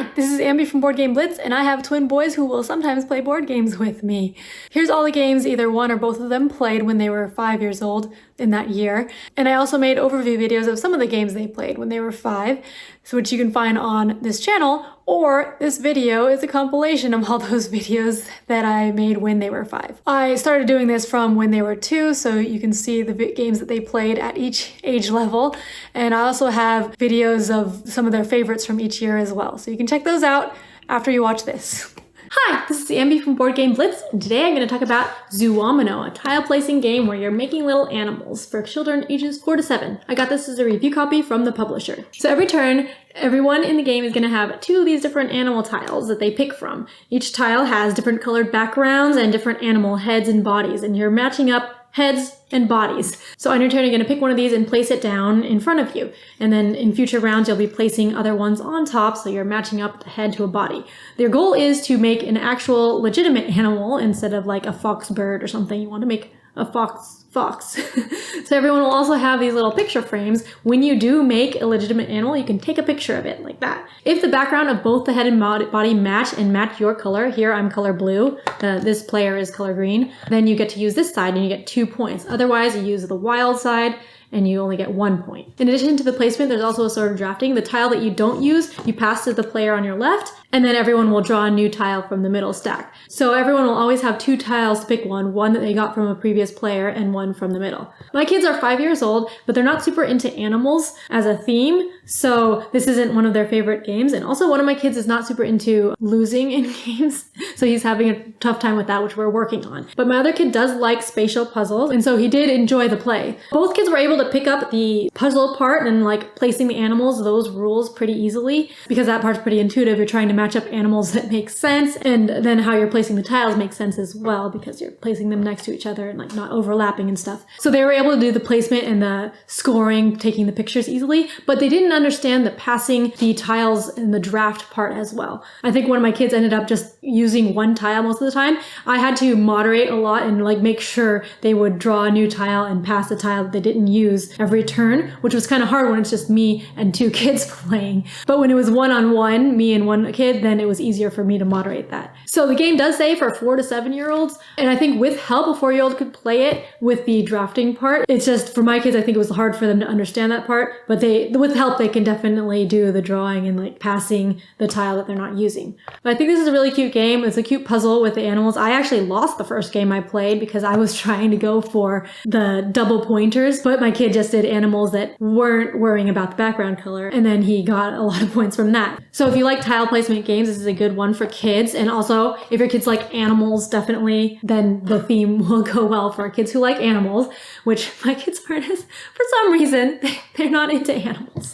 Hi, this is Ambi from Board Game Blitz, and I have twin boys who will sometimes play board games with me. Here's all the games either one or both of them played when they were 5 years old in that year. And I also made overview videos of some of the games they played when they were 5, so which you can find on this channel, or this video is a compilation of all those videos that I made when they were 5. I started doing this from when they were 2, so you can see the games that they played at each age level. And I also have videos of some of their favorites from each year as well. So you can check those out after you watch this. Hi, this is Ambi from Board Game Blitz, and today I'm going to talk about Zoomino, a tile placing game where you're making little animals for children ages 4 to 7. I got this as a review copy from the publisher. So every turn, everyone in the game is going to have 2 of these different animal tiles that they pick from. Each tile has different colored backgrounds and different animal heads and bodies, and you're matching up heads and bodies. So on your turn, you're going to pick one of these and place it down in front of you. And then in future rounds, you'll be placing other ones on top, so you're matching up the head to a body. Their goal is to make an actual legitimate animal instead of like a fox bird or something. You want to make a fox. So everyone will also have these little picture frames. When you do make a legitimate animal, you can take a picture of it like that. If the background of both the head and body match your color, here I'm color blue, this player is color green, then you get to use this side and you get 2 points. Otherwise, you use the wild side and you only get 1 point. In addition to the placement, there's also a sort of drafting. The tile that you don't use, you pass to the player on your left, and then everyone will draw a new tile from the middle stack. So everyone will always have 2 tiles to pick one that they got from a previous player and one from the middle. My kids are 5 years old, but they're not super into animals as a theme, so this isn't one of their favorite games. And also one of my kids is not super into losing in games, so he's having a tough time with that, which we're working on. But my other kid does like spatial puzzles, and so he did enjoy the play. Both kids were able to pick up the puzzle part and like placing the animals, those rules pretty easily, because that part's pretty intuitive. You're trying to match up animals that make sense, and then how you're placing the tiles makes sense as well, because you're placing them next to each other and like not overlapping and stuff. So they were able to do the placement and the scoring, taking the pictures easily, but they didn't understand the passing the tiles and the draft part as well. I think one of my kids ended up just using one tile most of the time. I had to moderate a lot and like make sure they would draw a new tile and pass the tile that they didn't use every turn, which was kind of hard when it's just me and 2 kids playing. But when it was one-on-one, me and one kid, then it was easier for me to moderate that. So the game does say for 4 to 7-year-olds, and I think with help, a 4-year-old could play it with the drafting part. It's just, for my kids, I think it was hard for them to understand that part, but with help, they can definitely do the drawing and like passing the tile that they're not using. But I think this is a really cute game. It's a cute puzzle with the animals. I actually lost the first game I played because I was trying to go for the double pointers, but my kid just did animals that weren't worrying about the background color, and then he got a lot of points from that. So if you like tile placement games, this is a good one for kids. And also, if your kids like animals, definitely, then the theme will go well for kids who like animals, which my kids aren't, for some reason, they're not into animals.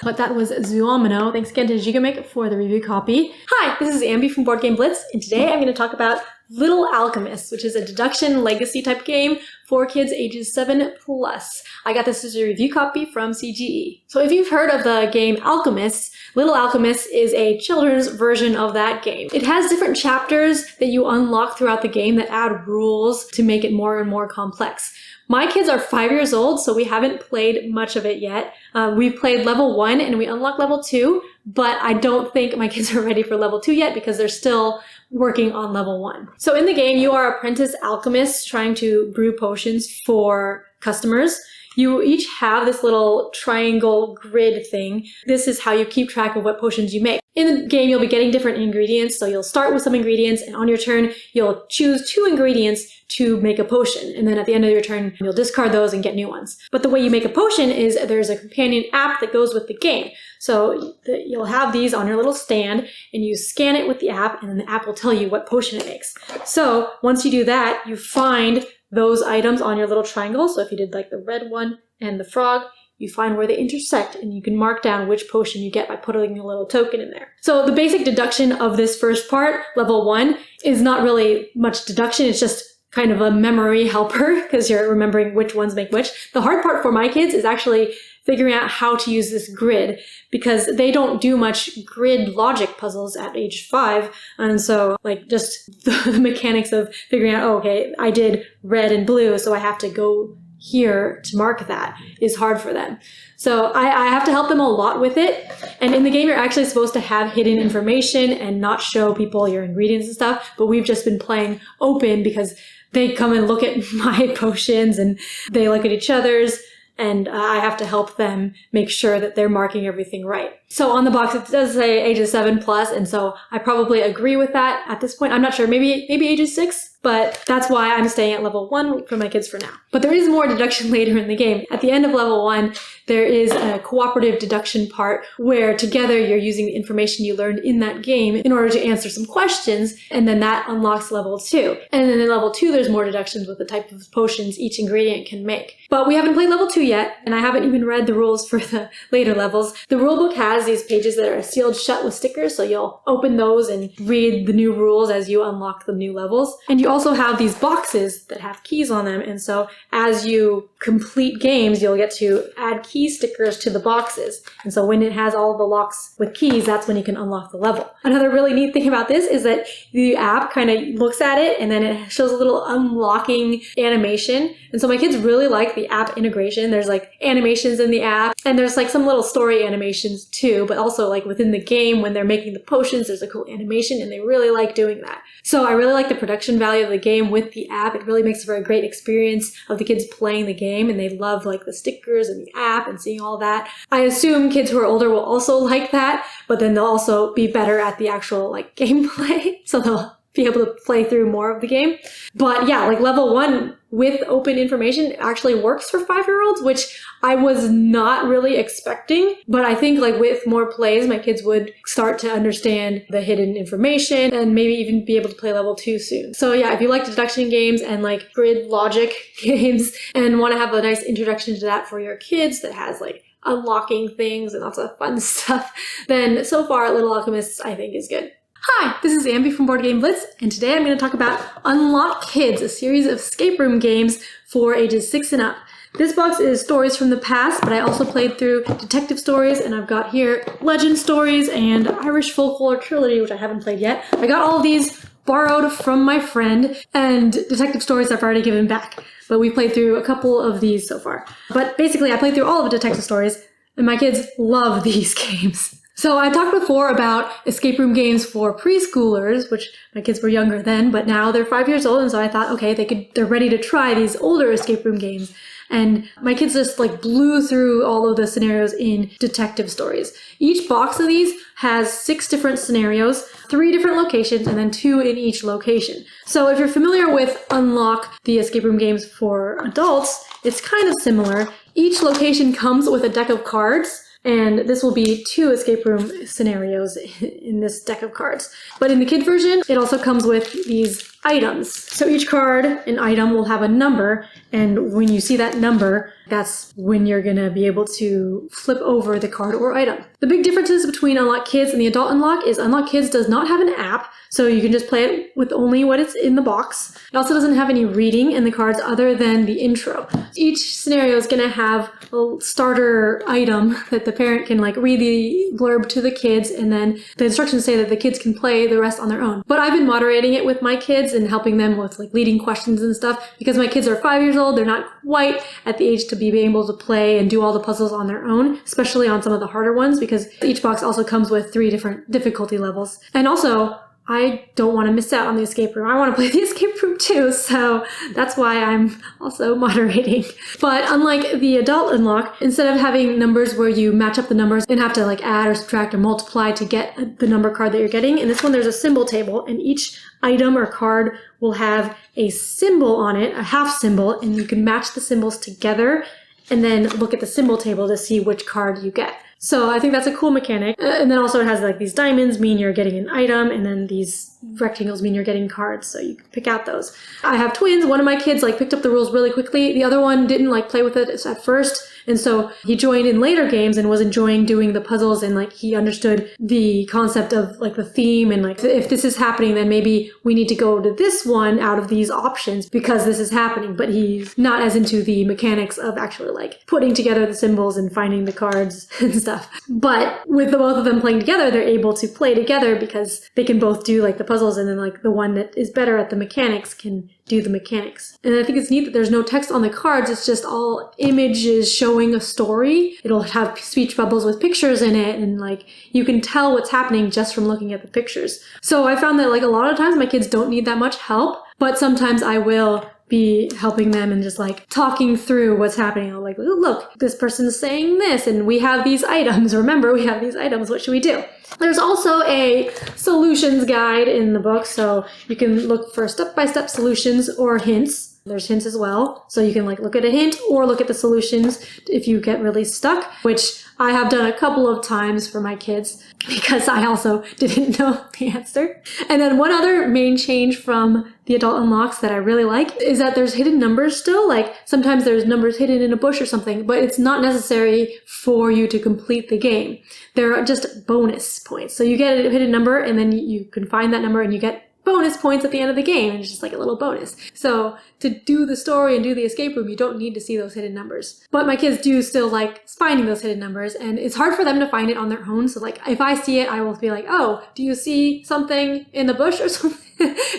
But that was Zoomino. Thanks again to Gigamake for the review copy. Hi, this is Ambi from Board Game Blitz, and today I'm going to talk about Little Alchemists, which is a deduction legacy type game for kids ages 7 plus. I got this as a review copy from CGE. So if you've heard of the game Alchemists, Little Alchemists is a children's version of that game. It has different chapters that you unlock throughout the game that add rules to make it more and more complex. My kids are 5 years old, so we haven't played much of it yet. We've played level 1 and we unlocked level 2, but I don't think my kids are ready for level 2 yet because they're still working on level 1. So in the game, you are apprentice alchemists trying to brew potions for customers. You each have this little triangle grid thing. This is how you keep track of what potions you make. In the game, you'll be getting different ingredients. So you'll start with some ingredients, and on your turn, you'll choose 2 ingredients to make a potion. And then at the end of your turn, you'll discard those and get new ones. But the way you make a potion is there's a companion app that goes with the game. So you'll have these on your little stand, and you scan it with the app, and then the app will tell you what potion it makes. So once you do that, you find those items on your little triangle. So if you did like the red one and the frog, you find where they intersect, and you can mark down which potion you get by putting a little token in there. So the basic deduction of this first part, level 1, is not really much deduction. It's just kind of a memory helper because you're remembering which ones make which. The hard part for my kids is actually figuring out how to use this grid, because they don't do much grid logic puzzles at age 5. And so like just the mechanics of figuring out, oh, okay, I did red and blue, so I have to go here to mark that is hard for them. So I have to help them a lot with it. And in the game, you're actually supposed to have hidden information and not show people your ingredients and stuff. But we've just been playing open because they come and look at my potions and they look at each other's. And I have to help them make sure that they're marking everything right. So on the box, it does say ages 7+, and so I probably agree with that at this point. I'm not sure, maybe ages 6, but that's why I'm staying at level 1 for my kids for now. But there is more deduction later in the game. At the end of level 1, there is a cooperative deduction part where together you're using the information you learned in that game in order to answer some questions, and then that unlocks level 2. And then in level 2, there's more deductions with the type of potions each ingredient can make. But we haven't played level 2 yet, and I haven't even read the rules for the later levels. The rulebook has these pages that are sealed shut with stickers, so you'll open those and read the new rules as you unlock the new levels. And you also have these boxes that have keys on them, and so as you complete games, you'll get to add key stickers to the boxes. And so when it has all the locks with keys, that's when you can unlock the level. Another really neat thing about this is that the app kind of looks at it and then it shows a little unlocking animation. And so my kids really like the app integration. There's like animations in the app, and there's like some little story animations too, but also like within the game when they're making the potions, there's a cool animation and they really like doing that. So I really like the production value of the game with the app. It really makes for a great experience of the kids playing the game, and they love like the stickers and the app and seeing all that. I assume kids who are older will also like that, but then they'll also be better at the actual like gameplay. So they'll be able to play through more of the game. But yeah, like level 1 with open information actually works for 5-year-olds, which I was not really expecting. But I think like with more plays, my kids would start to understand the hidden information and maybe even be able to play level 2 soon. So yeah, if you like deduction games and like grid logic games and want to have a nice introduction to that for your kids that has like unlocking things and lots of fun stuff, then so far Little Alchemists I think is good. Hi, this is Ambi from Board Game Blitz, and today I'm going to talk about Unlock Kidz, a series of escape room games for ages 6 and up. This box is stories from the past, but I also played through detective stories, and I've got here legend stories and Irish folklore trilogy, which I haven't played yet. I got all of these borrowed from my friend, and detective stories I've already given back, but we played through a couple of these so far. But basically, I played through all of the detective stories, and my kids love these games. So I talked before about escape room games for preschoolers, which my kids were younger then, but now they're 5 years old, and so I thought, okay, they're ready to try these older escape room games. And my kids just like blew through all of the scenarios in detective stories. Each box of these has 6 different scenarios, 3 different locations, and then 2 in each location. So if you're familiar with Unlock, the escape room games for adults, it's kind of similar. Each location comes with a deck of cards, and this will be 2 escape room scenarios in this deck of cards. But in the kid version, it also comes with these items. So each card and item will have a number, and when you see that number, that's when you're going to be able to flip over the card or item. The big differences between Unlock Kidz and the Adult Unlock is Unlock Kidz does not have an app, so you can just play it with only what is in the box. It also doesn't have any reading in the cards other than the intro. Each scenario is going to have a starter item that the parent can like read the blurb to the kids, and then the instructions say that the kids can play the rest on their own. But I've been moderating it with my kids and helping them with like leading questions and stuff because my kids are 5 years old. They're not quite at the age to be able to play and do all the puzzles on their own, especially on some of the harder ones, because each box also comes with 3 different difficulty levels. And also, I don't want to miss out on the escape room. I want to play the escape room too, so that's why I'm also moderating. But unlike the Adult Unlock, instead of having numbers where you match up the numbers and have to like add or subtract or multiply to get the number card that you're getting, in this one there's a symbol table, and each item or card will have a symbol on it, a half symbol, and you can match the symbols together and then look at the symbol table to see which card you get. So I think that's a cool mechanic. And then also it has like these diamonds mean you're getting an item, and then these rectangles mean you're getting cards, so you can pick out those. I have twins. One of my kids like picked up the rules really quickly. The other one didn't like play with it at first, and so he joined in later games and was enjoying doing the puzzles, and like he understood the concept of like the theme, and like if this is happening, then maybe we need to go to this one out of these options because this is happening. But he's not as into the mechanics of actually like putting together the symbols and finding the cards and stuff. But with the both of them playing together, they're able to play together because they can both do like the puzzles, and then like the one that is better at the mechanics can do the mechanics. And I think it's neat that there's no text on the cards, it's just all images showing a story. It'll have speech bubbles with pictures in it, and like you can tell what's happening just from looking at the pictures. So I found that like a lot of times my kids don't need that much help, but sometimes I will be helping them and just like talking through what's happening. I'll like, look, this person's saying this and we have these items. Remember, we have these items. What should we do? There's also a solutions guide in the book, so you can look for step-by-step solutions or hints. There's hints as well, so you can like look at a hint or look at the solutions if you get really stuck, which I have done a couple of times for my kids because I also didn't know the answer. And then one other main change from the adult unlocks that I really like is that there's hidden numbers still. Like sometimes there's numbers hidden in a bush or something, but it's not necessary for you to complete the game. They're just bonus points. So you get a hidden number and then you can find that number and you get bonus points at the end of the game, and it's just like a little bonus. So to do the story and do the escape room, you don't need to see those hidden numbers. But my kids do still like finding those hidden numbers, and it's hard for them to find it on their own. So like if I see it, I will be like, oh, do you see something in the bush or something?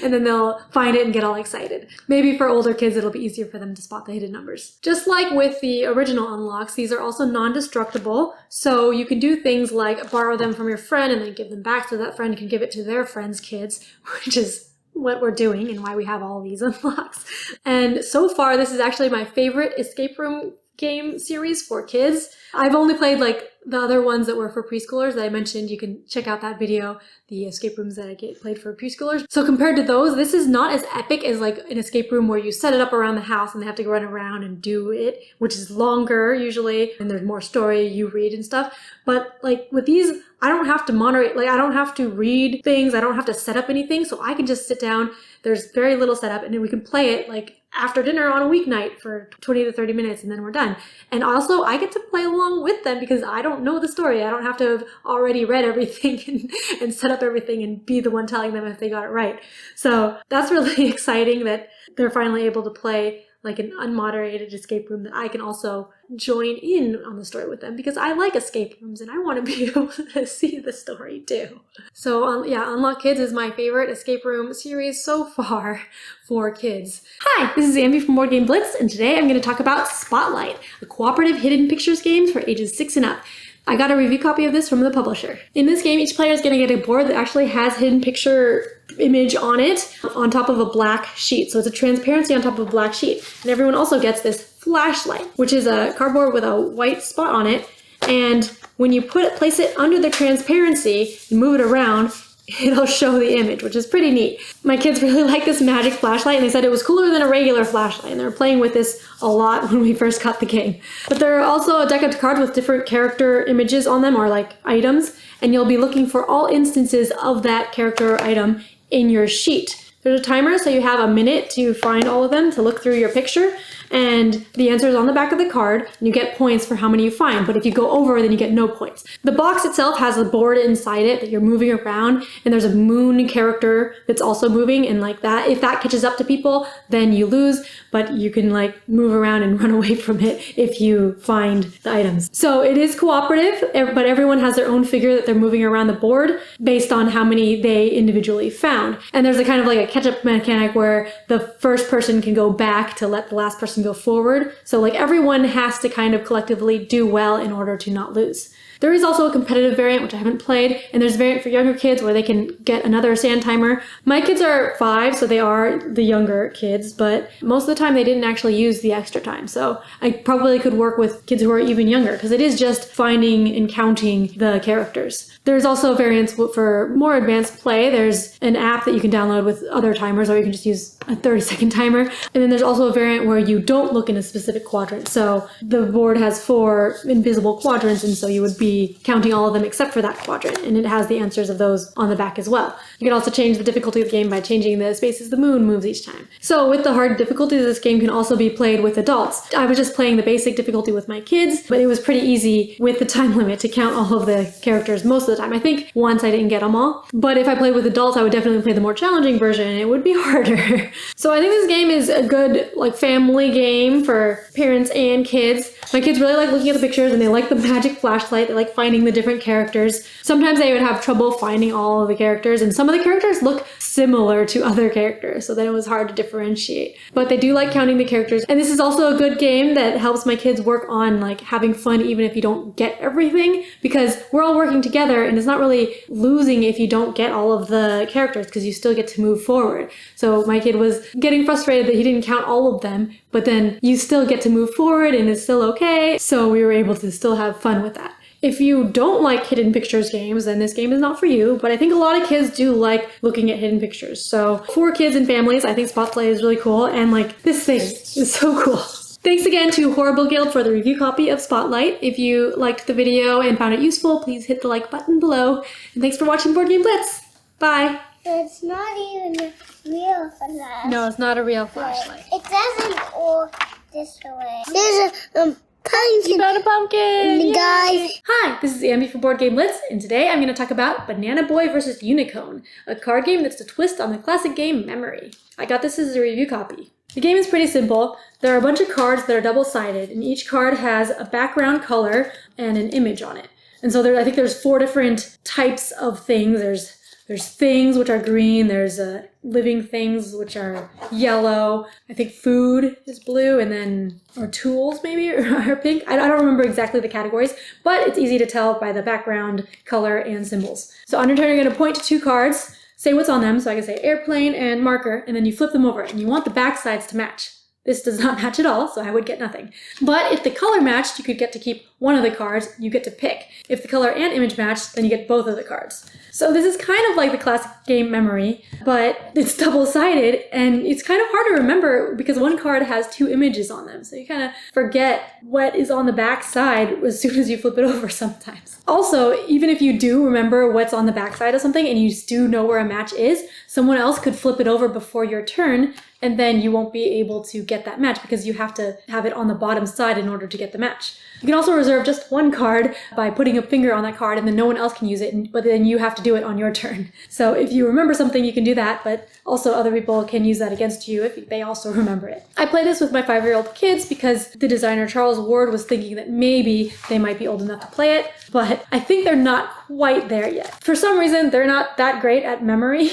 And then they'll find it and get all excited. Maybe for older kids, it'll be easier for them to spot the hidden numbers. Just like with the original unlocks, these are also non-destructible. So you can do things like borrow them from your friend and then give them back so that friend can give it to their friend's kids, which is what we're doing and why we have all these unlocks. And so far, this is actually my favorite escape room game series for kids. I've only played like the other ones that were for preschoolers that I mentioned. You can check out that video, the escape rooms that I played for preschoolers. So compared to those, this is not as epic as like an escape room where you set it up around the house and they have to run around and do it, which is longer usually, and there's more story you read and stuff. But like with these, I don't have to moderate, like I don't have to read things, I don't have to set up anything, so I can just sit down. There's very little setup, and then we can play it like after dinner on a weeknight for 20 to 30 minutes, and then we're done. And also, I get to play along with them because I don't know the story. I don't have to have already read everything and set up everything and be the one telling them if they got it right. So that's really exciting that they're finally able to play like an unmoderated escape room that I can also join in on the story with them because I like escape rooms and I want to be able to see the story too. So yeah, Unlock Kidz is my favorite escape room series so far for kids. Hi, this is Ambi from Board Game Blitz, and today I'm going to talk about Spotlight, a cooperative hidden pictures game for ages 6 and up. I got a review copy of this from the publisher. In this game, each player is going to get a board that actually has hidden picture image on it on top of a black sheet. So it's a transparency on top of a black sheet. And everyone also gets this flashlight, which is a cardboard with a white spot on it. And when you place it under the transparency and move it around, it'll show the image, which is pretty neat. My kids really like this magic flashlight, and they said it was cooler than a regular flashlight, and they were playing with this a lot when we first got the game. But there are also a deck of cards with different character images on them, or like items, and you'll be looking for all instances of that character or item in your sheet. There's a timer, so you have a minute to find all of them, to look through your picture, and the answer is on the back of the card, and you get points for how many you find, but if you go over, then you get no points. The box itself has a board inside it that you're moving around, and there's a moon character that's also moving, and like that, if that catches up to people, then you lose, but you can like move around and run away from it if you find the items. So it is cooperative, but everyone has their own figure that they're moving around the board based on how many they individually found. And there's a kind of like a catch-up mechanic where the first person can go back to let the last person go forward. So like everyone has to kind of collectively do well in order to not lose. There is also a competitive variant, which I haven't played, and there's a variant for younger kids where they can get another sand timer. My kids are 5, so they are the younger kids, but most of the time they didn't actually use the extra time. So I probably could work with kids who are even younger, because it is just finding and counting the characters. There's also variants for more advanced play. There's an app that you can download with other timers, or you can just use a 30-second timer. And then there's also a variant where you don't look in a specific quadrant. So the board has 4 invisible quadrants, and so you would be counting all of them except for that quadrant, and it has the answers of those on the back as well. You can also change the difficulty of the game by changing the spaces the moon moves each time. So with the hard difficulties, this game can also be played with adults. I was just playing the basic difficulty with my kids, but it was pretty easy with the time limit to count all of the characters most of the time. I think once I didn't get them all, but if I played with adults, I would definitely play the more challenging version, and it would be harder. So I think this game is a good like family game for parents and kids. My kids really like looking at the pictures, and they like the magic flashlight. They like finding the different characters. Sometimes I would have trouble finding all of the characters, and some of the characters look similar to other characters, so then it was hard to differentiate. But they do like counting the characters, and this is also a good game that helps my kids work on like having fun even if you don't get everything, because we're all working together, and it's not really losing if you don't get all of the characters, because you still get to move forward. So my kid was getting frustrated that he didn't count all of them, but then you still get to move forward and it's still okay. So we were able to still have fun with that. If you don't like hidden pictures games, then this game is not for you, but I think a lot of kids do like looking at hidden pictures. So for kids and families, I think Spotlight is really cool, and like this thing is so cool. Thanks again to Horrible Guild for the review copy of Spotlight. If you liked the video and found it useful, please hit the like button below. And thanks for watching Board Game Blitz. Bye. It's not even a real flashlight. No, it's not a real flashlight. It doesn't all this way. There's a pumpkin. You got a pumpkin! Guys. Hi, this is Ambi from Board Game Blitz, and today I'm going to talk about Banana Boy vs. Uni-Cone, a card game that's a twist on the classic game Memory. I got this as a review copy. The game is pretty simple. There are a bunch of cards that are double-sided, and each card has a background color and an image on it. And so I think there's 4 different types of things. There's things, which are green. There's living things, which are yellow. I think food is blue, and then, or tools maybe, are pink. I don't remember exactly the categories, but it's easy to tell by the background color and symbols. So on your turn, you're going to point to 2 cards, say what's on them. So I can say airplane and marker, and then you flip them over, and you want the back sides to match. This does not match at all, so I would get nothing. But if the color matched, you could get to keep one of the cards. You get to pick. If the color and image matched, then you get both of the cards. So this is kind of like the classic game Memory, but it's double-sided, and it's kind of hard to remember because one card has 2 images on them. So you kind of forget what is on the back side as soon as you flip it over sometimes. Also, even if you do remember what's on the back side of something and you do know where a match is, someone else could flip it over before your turn, and then you won't be able to get that match because you have to have it on the bottom side in order to get the match. You can also reserve just one card by putting a finger on that card, and then no one else can use it, but then you have to do it on your turn. So if you remember something, you can do that, but also other people can use that against you if they also remember it. I play this with my 5-year-old kids because the designer Charles Ward was thinking that maybe they might be old enough to play it, but I think they're not quite there yet. For some reason, they're not that great at Memory,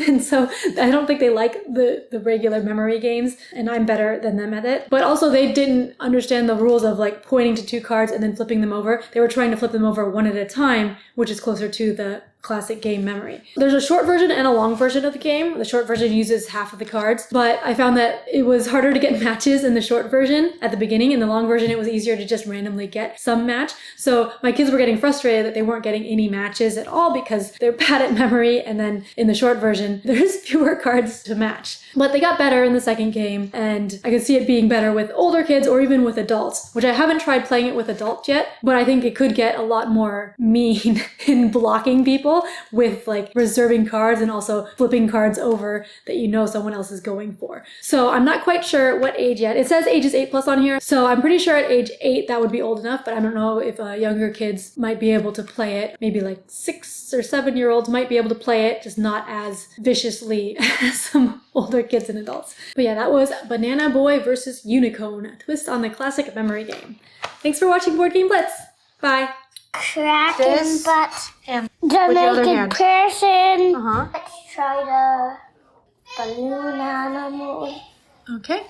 and so I don't think they like the regular Memory games, and I'm better than them at it. But also they didn't understand the rules of like pointing to 2 cards and then flipping them over. They were trying to flip them over one at a time, which is closer to the classic game Memory. There's a short version and a long version of the game. The short version uses half of the cards, but I found that it was harder to get matches in the short version at the beginning. In the long version, it was easier to just randomly get some match. So my kids were getting frustrated that they weren't getting any matches at all because they're bad at Memory, and then in the short version, there's fewer cards to match. But they got better in the second game, and I could see it being better with older kids or even with adults, which I haven't tried playing it with adults yet, but I think it could get a lot more mean in blocking people with like reserving cards and also flipping cards over that you know someone else is going for. So I'm not quite sure what age yet. It says ages 8+ on here, so I'm pretty sure at age 8 that would be old enough, but I don't know if younger kids might be able to play it. Maybe like 6 or 7-year-olds might be able to play it, just not as viciously as some older kids and adults. But yeah, that was Banana Boy vs. Uni-Cone, a twist on the classic Memory game. Thanks for watching Board Game Blitz. Bye. Cracking butt. And The naked person. Uh-huh. Let's try the balloon animal. Okay.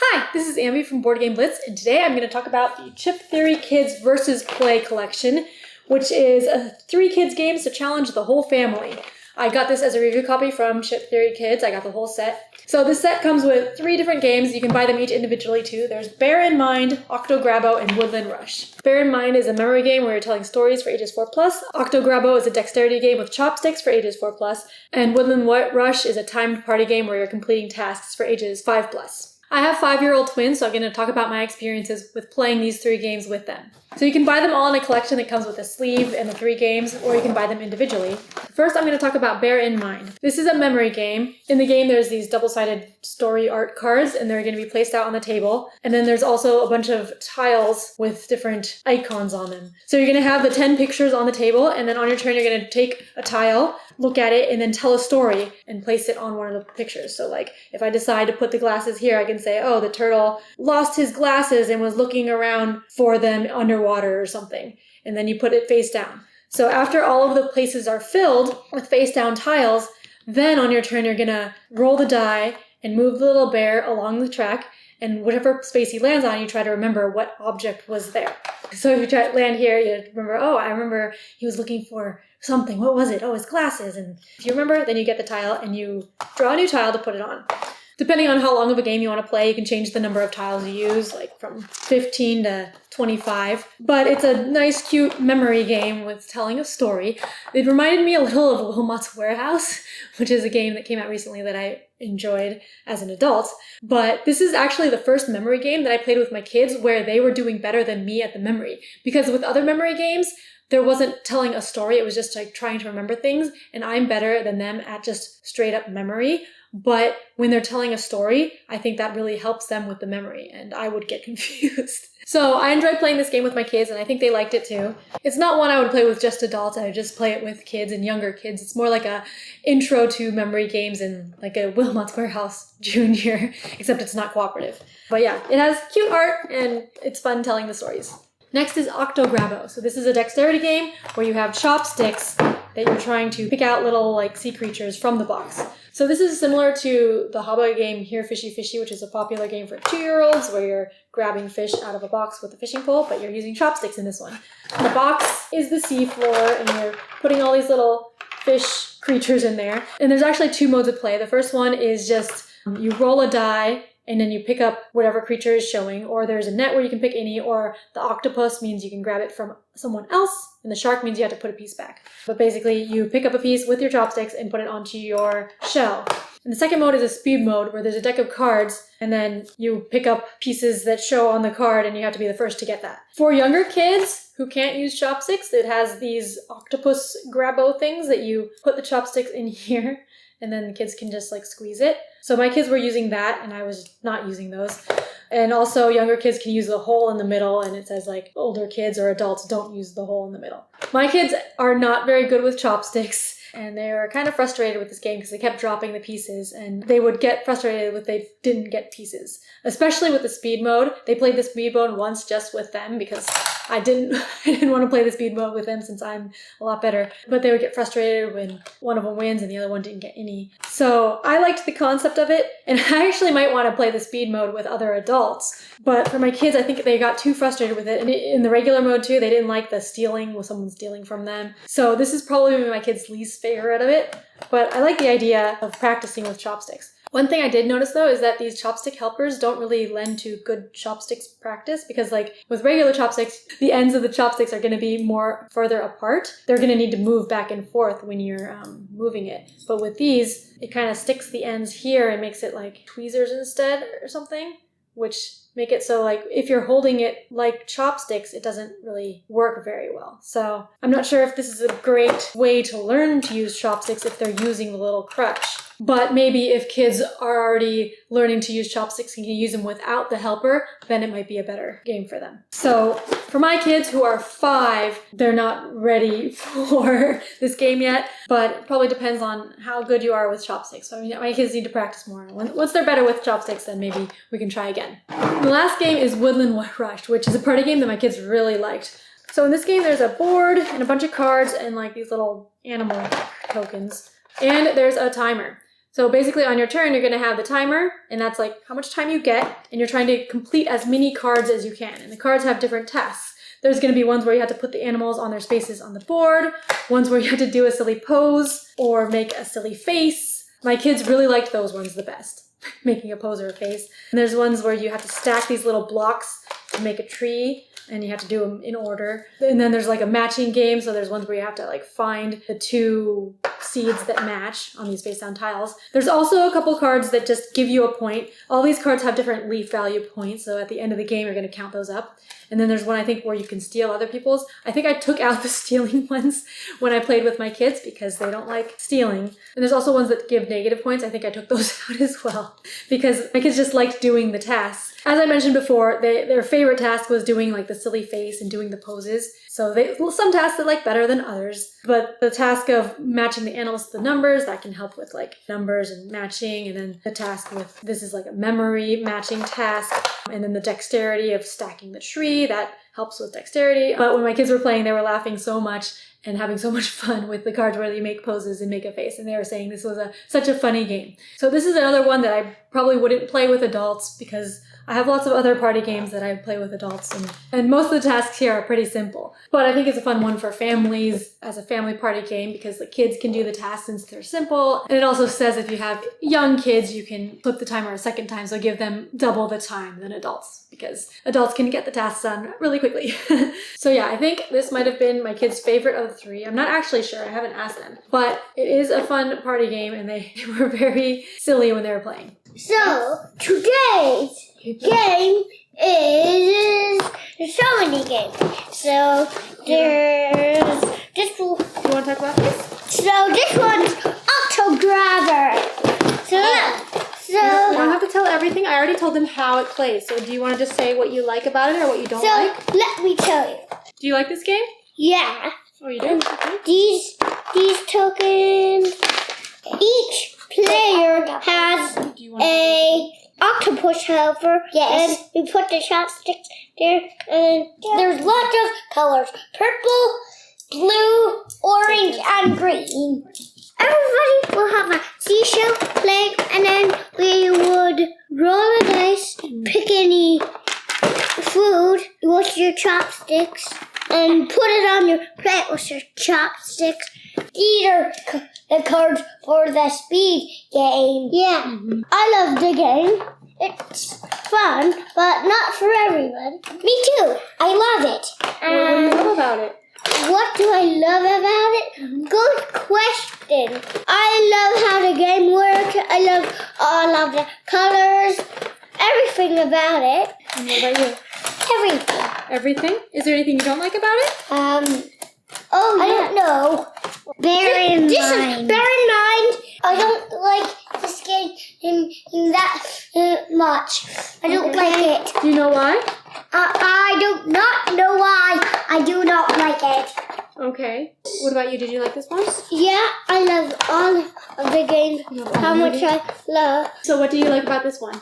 Hi, this is Ambi from Board Game Blitz, and today I'm going to talk about the Chip Theory Kids vs. Play collection, which is a 3 kids games to challenge the whole family. I got this as a review copy from Chip Theory Kids. I got the whole set. So this set comes with 3 different games. You can buy them each individually too. There's Bear in Mind, Octograbbo, and Woodland Rush. Bear in Mind is a memory game where you're telling stories for ages 4+. Octograbbo is a dexterity game with chopsticks for ages 4+. And Woodland Rush is a timed party game where you're completing tasks for ages 5+. I have 5-year-old twins, so I'm going to talk about my experiences with playing these 3 games with them. So you can buy them all in a collection that comes with a sleeve and the 3 games, or you can buy them individually. First, I'm going to talk about Bear in Mind. This is a memory game. In the game, there's these double-sided story art cards, and they're going to be placed out on the table. And then there's also a bunch of tiles with different icons on them. So you're going to have the 10 pictures on the table, and then on your turn, you're going to take a tile, look at it, and then tell a story and place it on one of the pictures. So like, if I decide to put the glasses here, I can say, oh, the turtle lost his glasses and was looking around for them underwater or something. and then you put it face down. So after all of the places are filled with face down tiles, then on your turn, you're gonna roll the die and move the little bear along the track, and whatever space he lands on, you try to remember what object was there. So if you try to land here, you remember, oh, I remember he was looking for something. What was it? Oh, his glasses. And if you remember, then you get the tile and you draw a new tile to put it on. Depending on how long of a game you want to play, you can change the number of tiles you use, like from 15 to 25. But it's a nice, cute memory game with telling a story. It reminded me a little of Wilmot's Warehouse, which is a game that came out recently that I enjoyed as an adult. But this is actually the first memory game that I played with my kids where they were doing better than me at the memory. Because with other memory games, there wasn't telling a story. It was just like trying to remember things. And I'm better than them at just straight up memory. But when they're telling a story, I think that really helps them with the memory, and I would get confused. So I enjoyed playing this game with my kids, and I think they liked it too. It's not one I would play with just adults. I would just play it with kids and younger kids. It's more like a intro to memory games and like a Wilmot's Warehouse Junior, except it's not cooperative. But yeah, it has cute art, and it's fun telling the stories. Next is Octograbbo. So this is a dexterity game where you have chopsticks that you're trying to pick out little like sea creatures from the box. So this is similar to the Ahoy game Here Fishy Fishy, which is a popular game for 2-year-olds where you're grabbing fish out of a box with a fishing pole, but you're using chopsticks in this one. The box is the sea floor, and you're putting all these little fish creatures in there. And there's actually 2 modes of play. The first one is just you roll a die, and then you pick up whatever creature is showing, or there's a net where you can pick any, or the octopus means you can grab it from someone else, and the shark means you have to put a piece back. But basically, you pick up a piece with your chopsticks and put it onto your shell. And the second mode is a speed mode, where there's a deck of cards, and then you pick up pieces that show on the card, and you have to be the first to get that. For younger kids who can't use chopsticks, it has these octopus grabbo things that you put the chopsticks in here, and then the kids can just like squeeze it. So my kids were using that, and I was not using those. And also younger kids can use the hole in the middle, and it says like older kids or adults don't use the hole in the middle. My kids are not very good with chopsticks, and they were kind of frustrated with this game because they kept dropping the pieces, and they would get frustrated if they didn't get pieces. Especially with the speed mode. They played the speed mode once just with them because I didn't want to play the speed mode with them since I'm a lot better. But they would get frustrated when one of them wins and the other one didn't get any. So I liked the concept of it, and I actually might want to play the speed mode with other adults. But for my kids, I think they got too frustrated with it. And in the regular mode too, they didn't like the stealing when someone's stealing from them. So this is probably my kids' least favorite of it. But I like the idea of practicing with chopsticks. One thing I did notice though is that these chopstick helpers don't really lend to good chopsticks practice, because like with regular chopsticks, the ends of the chopsticks are going to be more further apart. They're going to need to move back and forth when you're moving it. But with these, it kind of sticks the ends here and makes it like tweezers instead or something, which make it so like if you're holding it like chopsticks, it doesn't really work very well. So I'm not sure if this is a great way to learn to use chopsticks if they're using the little crutch. But maybe if kids are already learning to use chopsticks and can use them without the helper, then it might be a better game for them. So for my kids who are 5, they're not ready for this game yet, but it probably depends on how good you are with chopsticks. So I mean, my kids need to practice more. Once they're better with chopsticks, then maybe we can try again. The last game is Woodland Rush, which is a party game that my kids really liked. So in this game, there's a board and a bunch of cards and like these little animal tokens. And there's a timer. So basically on your turn, you're going to have the timer, and that's like how much time you get, and you're trying to complete as many cards as you can. And the cards have different tasks. There's going to be ones where you have to put the animals on their spaces on the board, ones where you have to do a silly pose or make a silly face. My kids really liked those ones the best, making a pose or a face. And there's ones where you have to stack these little blocks to make a tree, and you have to do them in order. And then there's like a matching game, so there's ones where you have to like find the 2 seeds that match on these face down tiles. There's also a couple cards that just give you a point. All these cards have different leaf value points, so at the end of the game you're going to count those up. And then there's one I think where you can steal other people's. I think I took out the stealing ones when I played with my kids because they don't like stealing. And there's also ones that give negative points. I think I took those out as well because my kids just liked doing the tasks. As I mentioned before, their favorite task was doing like the silly face and doing the poses. So some tasks they like better than others. But the task of matching the animals to the numbers, that can help with like numbers and matching. And then the task with, this is like a memory matching task. And then the dexterity of stacking the tree agility, that helps with dexterity. But when my kids were playing, they were laughing so much and having so much fun with the cards where you make poses and make a face. And they were saying this was such a funny game. So this is another one that I probably wouldn't play with adults because I have lots of other party games that I play with adults, and most of the tasks here are pretty simple. But I think it's a fun one for families as a family party game because the kids can do the tasks since they're simple. And it also says if you have young kids, you can flip the timer a second time, so give them double the time than adults because adults can get the tasks done really quickly. So yeah, I think this might have been my kids' favorite of the three. I'm not actually sure, I haven't asked them. But it is a fun party game and they were very silly when they were playing. So, today's game is so many games. So, there's this one. You want to talk about this? So, this one's Octo Grabber. So, You don't have to tell everything. I already told them how it plays. So do you want to just say what you like about it or what you don't like? let me tell you. Do you like this game? Yeah. Oh, you do? Okay. These tokens, each player has a octopus helper. Yes. And we put the chopsticks there. And there's lots of colors. Purple, blue, orange, and green. Everybody will have a seashell plate, and then we would roll a dice, pick any food with your chopsticks, and put it on your plate with your chopsticks. These are the cards for the speed game. Yeah, I love the game. It's fun, but not for everyone. Me too. I love it. What do you love about it? What do I love about it? Good question. I love how the game works. I love all of the colors. Everything about it. And what about you? Everything. Everything? Is there anything you don't like about it? I don't know. Bear in mind, I don't like this game in that much. I don't like it. Do you know why? I do not know why I do not like it. Okay. What about you? Did you like this one? Yeah, I love all of the games. How much I love. So what do you like about this one?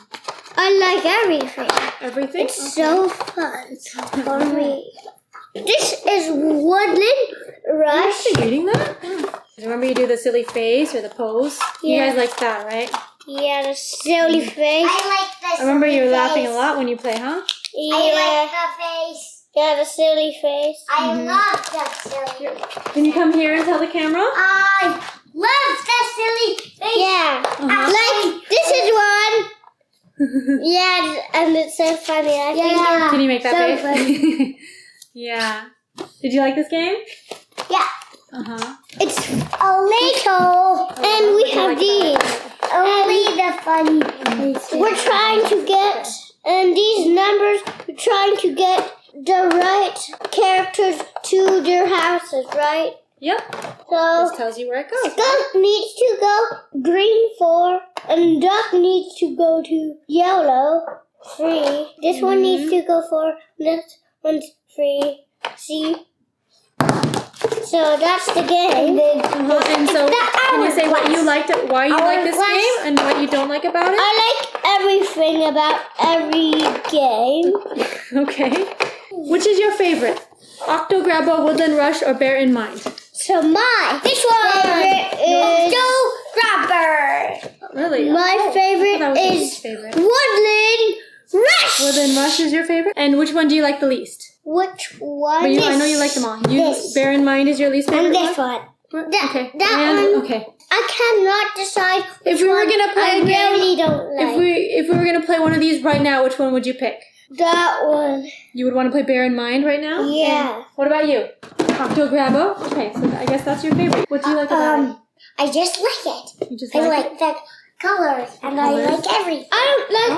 I like everything. Everything? It's so fun for me. This is Woodland Rush. Are you actually reading that? Remember you do the silly face or the pose? Yeah. You guys like that, right? Yeah, the silly face. I like the I remember you were laughing a lot when you play, huh? Yeah. I like the face. Yeah, the silly face. I love the silly face. Can you come here and tell the camera? I love the silly face. Yeah. Like, this is one. Yeah, and it's so funny. I think Can you make that so face? funny. Yeah. Did you like this game? Yeah. Uh-huh. It's a little, and we have these. Only the funny faces. We're trying to get, and these numbers, we're trying to get the right characters to their houses, right? Yep. So, This tells you where it goes. skunk needs to go green 4, and duck needs to go to yellow 3. This one needs to go 4, this one's 3. See? So that's the game. And so, can you say what you liked, why you like this game, and what you don't like about it? I like everything about every game. Okay. Which is your favorite? Octo Grabber, Woodland Rush, or Bear in Mind? So this one favorite is Octo Grabber. Really? My favorite is Woodland Rush. Woodland Rush is your favorite? And which one do you like the least? Which one? But I know you like them all. This. Bear in Mind is your least favorite And this one. Okay. That one. Okay. I cannot decide which If we were one gonna play I a game, really don't like. If we were gonna play one of these right now, which one would you pick? That one. You would want to play Bear in Mind right now? Yeah. And what about you? Octo Grabber? Okay, so I guess that's your favorite. What do you like about it? I just like it. You just I like it? like the colors, and colors? I like everything.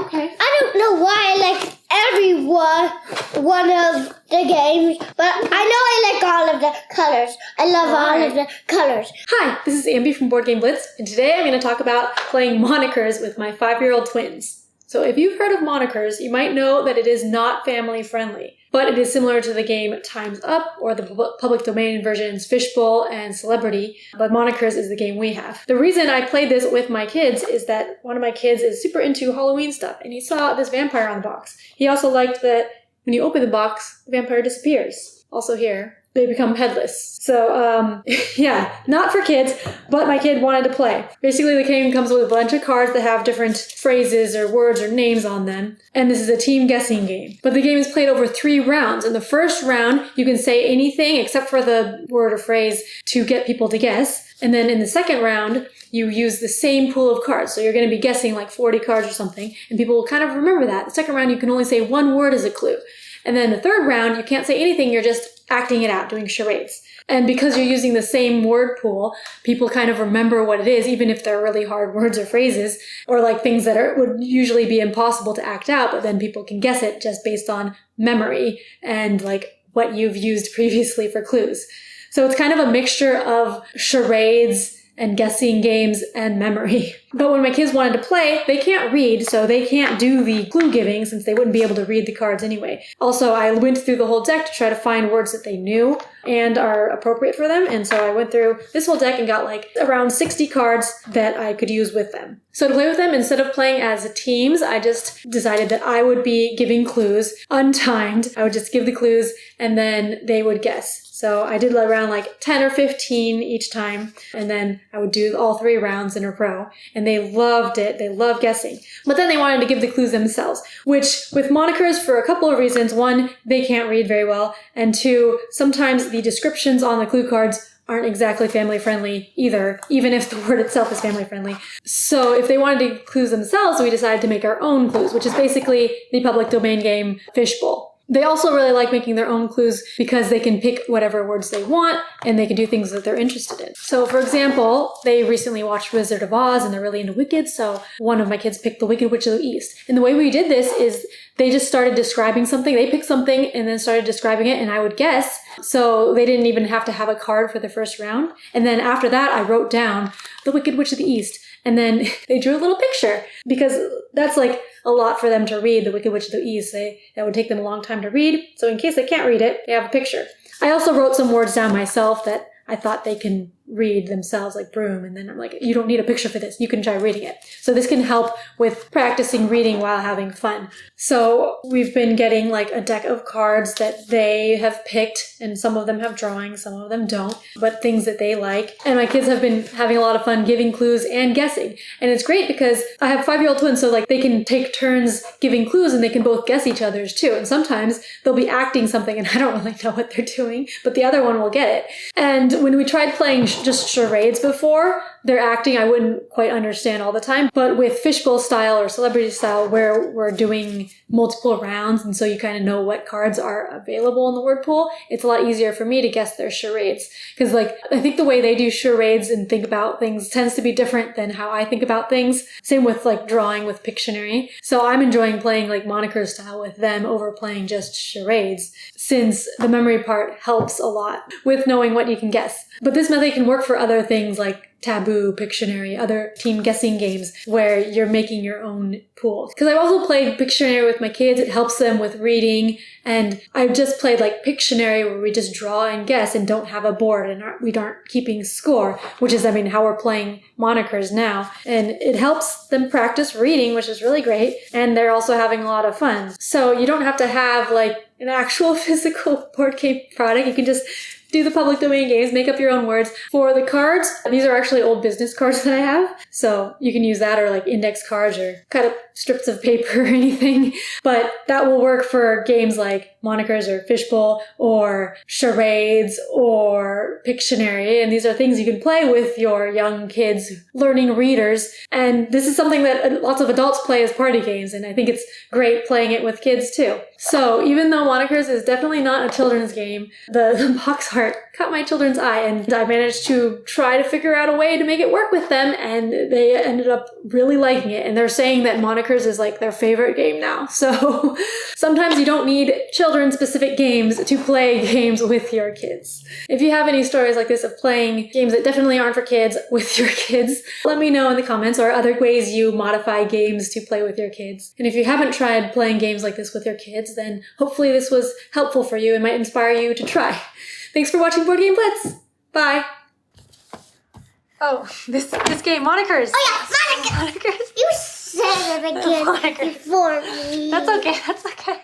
Okay. I don't know why I like every one of the games, but I know I like all of the colors. I love all of the colors. Hi, this is Ambi from Board Game Blitz, and today I'm going to talk about playing Monikers with my 5-year-old twins. So if you've heard of Monikers, you might know that it is not family friendly, but it is similar to the game Time's Up or the public domain versions Fishbowl and Celebrity, but Monikers is the game we have. The reason I played this with my kids is that one of my kids is super into Halloween stuff, and he saw this vampire on the box. He also liked that when you open the box, the vampire disappears. Also here, they become headless. So, yeah, not for kids, but my kid wanted to play. Basically, the game comes with a bunch of cards that have different phrases or words or names on them. And this is a team guessing game. But the game is played over 3 rounds. In the first round, you can say anything except for the word or phrase to get people to guess. And then in the second round, you use the same pool of cards. So you're going to be guessing like 40 cards or something, and people will kind of remember that. The second round, you can only say 1 word as a clue. And then the third round, you can't say anything, you're just acting it out, doing charades. And because you're using the same word pool, people kind of remember what it is, even if they're really hard words or phrases, or like things that would usually be impossible to act out, but then people can guess it just based on memory and like what you've used previously for clues. So it's kind of a mixture of charades and guessing games and memory. But when my kids wanted to play, they can't read, so they can't do the clue giving since they wouldn't be able to read the cards anyway. Also, I went through the whole deck to try to find words that they knew and are appropriate for them. And so I went through this whole deck and got like around 60 cards that I could use with them. So to play with them, instead of playing as teams, I just decided that I would be giving clues untimed. I would just give the clues and then they would guess. So I did around like 10 or 15 each time, and then I would do all 3 rounds in a row, and they loved it. They loved guessing. But then they wanted to give the clues themselves, which with Monikers for a couple of reasons. 1, they can't read very well, and 2, sometimes the descriptions on the clue cards aren't exactly family friendly either, even if the word itself is family friendly. So if they wanted to give clues themselves, we decided to make our own clues, which is basically the public domain game Fishbowl. They also really like making their own clues because they can pick whatever words they want and they can do things that they're interested in. So for example, they recently watched Wizard of Oz and they're really into Wicked, so one of my kids picked the Wicked Witch of the East. And the way we did this is they just started describing something. They picked something and then started describing it and I would guess. So they didn't even have to have a card for the first round. And then after that, I wrote down the Wicked Witch of the East. And then they drew a little picture because that's like a lot for them to read, the Wicked Witch of the East. That would take them a long time to read. So in case they can't read it, they have a picture. I also wrote some words down myself that I thought they can read themselves, like broom. And then I'm like, you don't need a picture for this. You can try reading it. So this can help with practicing reading while having fun. So we've been getting like a deck of cards that they have picked, and some of them have drawings, some of them don't, but things that they like. And my kids have been having a lot of fun giving clues and guessing. And it's great because I have 5-year-old twins, so like they can take turns giving clues and they can both guess each other's too. And sometimes they'll be acting something and I don't really know what they're doing, but the other one will get it. And when we tried playing just charades before, their acting I wouldn't quite understand all the time. But with Fishbowl style or celebrity style, where we're doing multiple rounds and so you kind of know what cards are available in the word pool, it's a lot easier for me to guess their charades. Because like, I think the way they do charades and think about things tends to be different than how I think about things. Same with like drawing with Pictionary. So I'm enjoying playing like Moniker style with them over playing just charades, since the memory part helps a lot with knowing what you can guess. But this method can work for other things like Taboo, Pictionary, other team guessing games where you're making your own pool. Because I've also played Pictionary with my kids. It helps them with reading. And I've just played like Pictionary where we just draw and guess and don't have a board and we aren't keeping score, which is, how we're playing Monikers now. And it helps them practice reading, which is really great. And they're also having a lot of fun. So you don't have to have like an actual physical board game product. You can just do the public domain games, make up your own words. For the cards, these are actually old business cards that I have. So you can use that or like index cards or cut up strips of paper or anything. But that will work for games like Monikers or Fishbowl or charades or Pictionary. And these are things you can play with your young kids learning readers. And this is something that lots of adults play as party games. And I think it's great playing it with kids too. So even though Monikers is definitely not a children's game, the box art caught my children's eye, and I managed to try to figure out a way to make it work with them, and they ended up really liking it. And they're saying that Monikers is like their favorite game now. So sometimes you don't need children-specific games to play games with your kids. If you have any stories like this of playing games that definitely aren't for kids with your kids, let me know in the comments, or other ways you modify games to play with your kids. And if you haven't tried playing games like this with your kids, then hopefully this was helpful for you and might inspire you to try. Thanks for watching Board Game Blitz. Bye. Oh, this game, Monikers. Oh yeah, Monikers. You said it again before me. That's okay.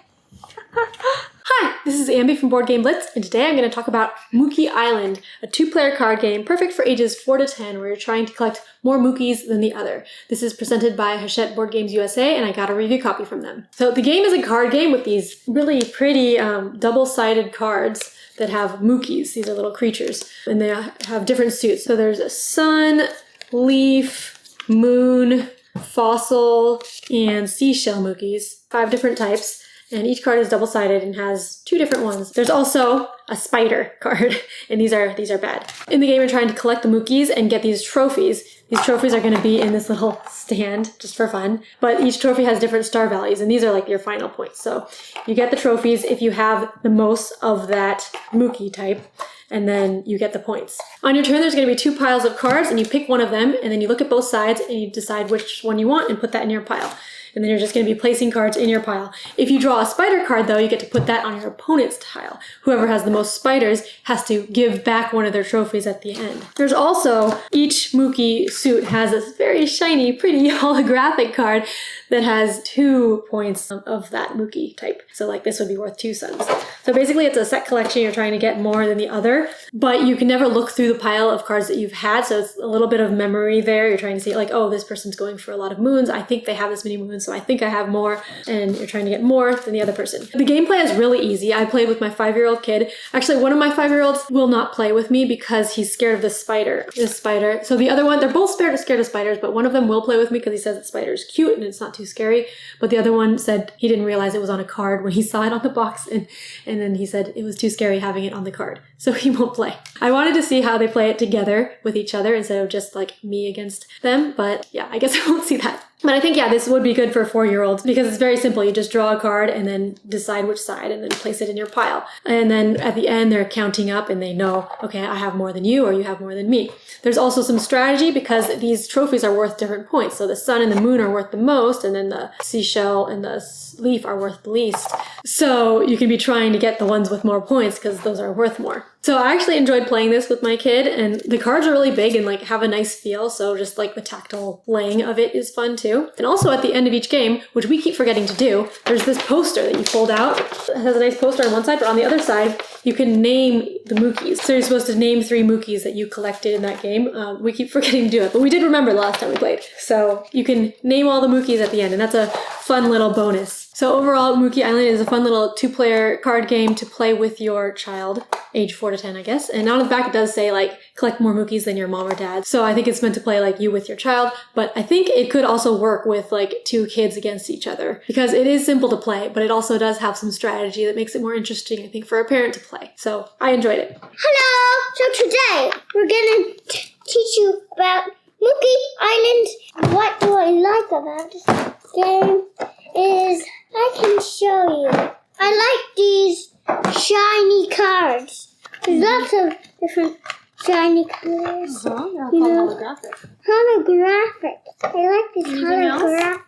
Hi, this is Ambi from Board Game Blitz, and today I'm going to talk about Mooki Island, a 2-player card game perfect for ages 4 to 10, where you're trying to collect more Mookies than the other. This is presented by Hachette Board Games USA, and I got a review copy from them. So the game is a card game with these really pretty double-sided cards that have Mookies. These are little creatures, and they have different suits. So there's a sun, leaf, moon, fossil, and seashell Mookies. 5 different types. And each card is double-sided and has 2 different ones. There's also a spider card, and these are bad. In the game, you're trying to collect the Mookies and get these trophies. These trophies are going to be in this little stand, just for fun. But each trophy has different star values, and these are like your final points. So you get the trophies if you have the most of that Mookie type, and then you get the points. On your turn, there's going to be 2 piles of cards, and you pick one of them, and then you look at both sides, and you decide which one you want and put that in your pile. And then you're just going to be placing cards in your pile. If you draw a spider card, though, you get to put that on your opponent's tile. Whoever has the most spiders has to give back one of their trophies at the end. There's also, each Mookie suit has this very shiny, pretty holographic card that has 2 points of that Mookie type. So like this would be worth 2 suns. So basically it's a set collection. You're trying to get more than the other, but you can never look through the pile of cards that you've had. So it's a little bit of memory there. You're trying to see like, oh, this person's going for a lot of moons. I think they have this many moons, so I think I have more, and you're trying to get more than the other person. The gameplay is really easy. I played with my 5-year-old kid. Actually, one of my 5-year-olds will not play with me because he's scared of this spider. So the other one, they're both scared of spiders, but one of them will play with me because he says that spider is cute and it's not too scary. But the other one said he didn't realize it was on a card when he saw it on the box, and then he said it was too scary having it on the card. So he won't play. I wanted to see how they play it together with each other instead of just like me against them, but yeah, I guess I won't see that. But I think, yeah, this would be good for 4-year-olds because it's very simple. You just draw a card and then decide which side and then place it in your pile. And then at the end, they're counting up and they know, okay, I have more than you or you have more than me. There's also some strategy because these trophies are worth different points. So the sun and the moon are worth the most, and then the seashell and the leaf are worth the least. So you can be trying to get the ones with more points because those are worth more. So I actually enjoyed playing this with my kid, and the cards are really big and like have a nice feel. So just like the tactile laying of it is fun too. And also at the end of each game, which we keep forgetting to do, there's this poster that you fold out. It has a nice poster on one side, but on the other side, you can name the Mookies. So you're supposed to name 3 Mookies that you collected in that game. We keep forgetting to do it, but we did remember the last time we played. So you can name all the Mookies at the end, and that's a fun little bonus. So overall, Mooki Island is a fun little 2-player card game to play with your child, age 4 to 10, I guess. And on the back, it does say like, collect more Mookies than your mom or dad. So I think it's meant to play like you with your child, but I think it could also work with like 2 kids against each other because it is simple to play, but it also does have some strategy that makes it more interesting, I think, for a parent to play. So I enjoyed it. Hello! So today, we're gonna teach you about Mooki Island. What do I like about this game is I can show you. I like these shiny cards. There's lots of different shiny colors. They're all holographic. Holographic. I like these Anything holographic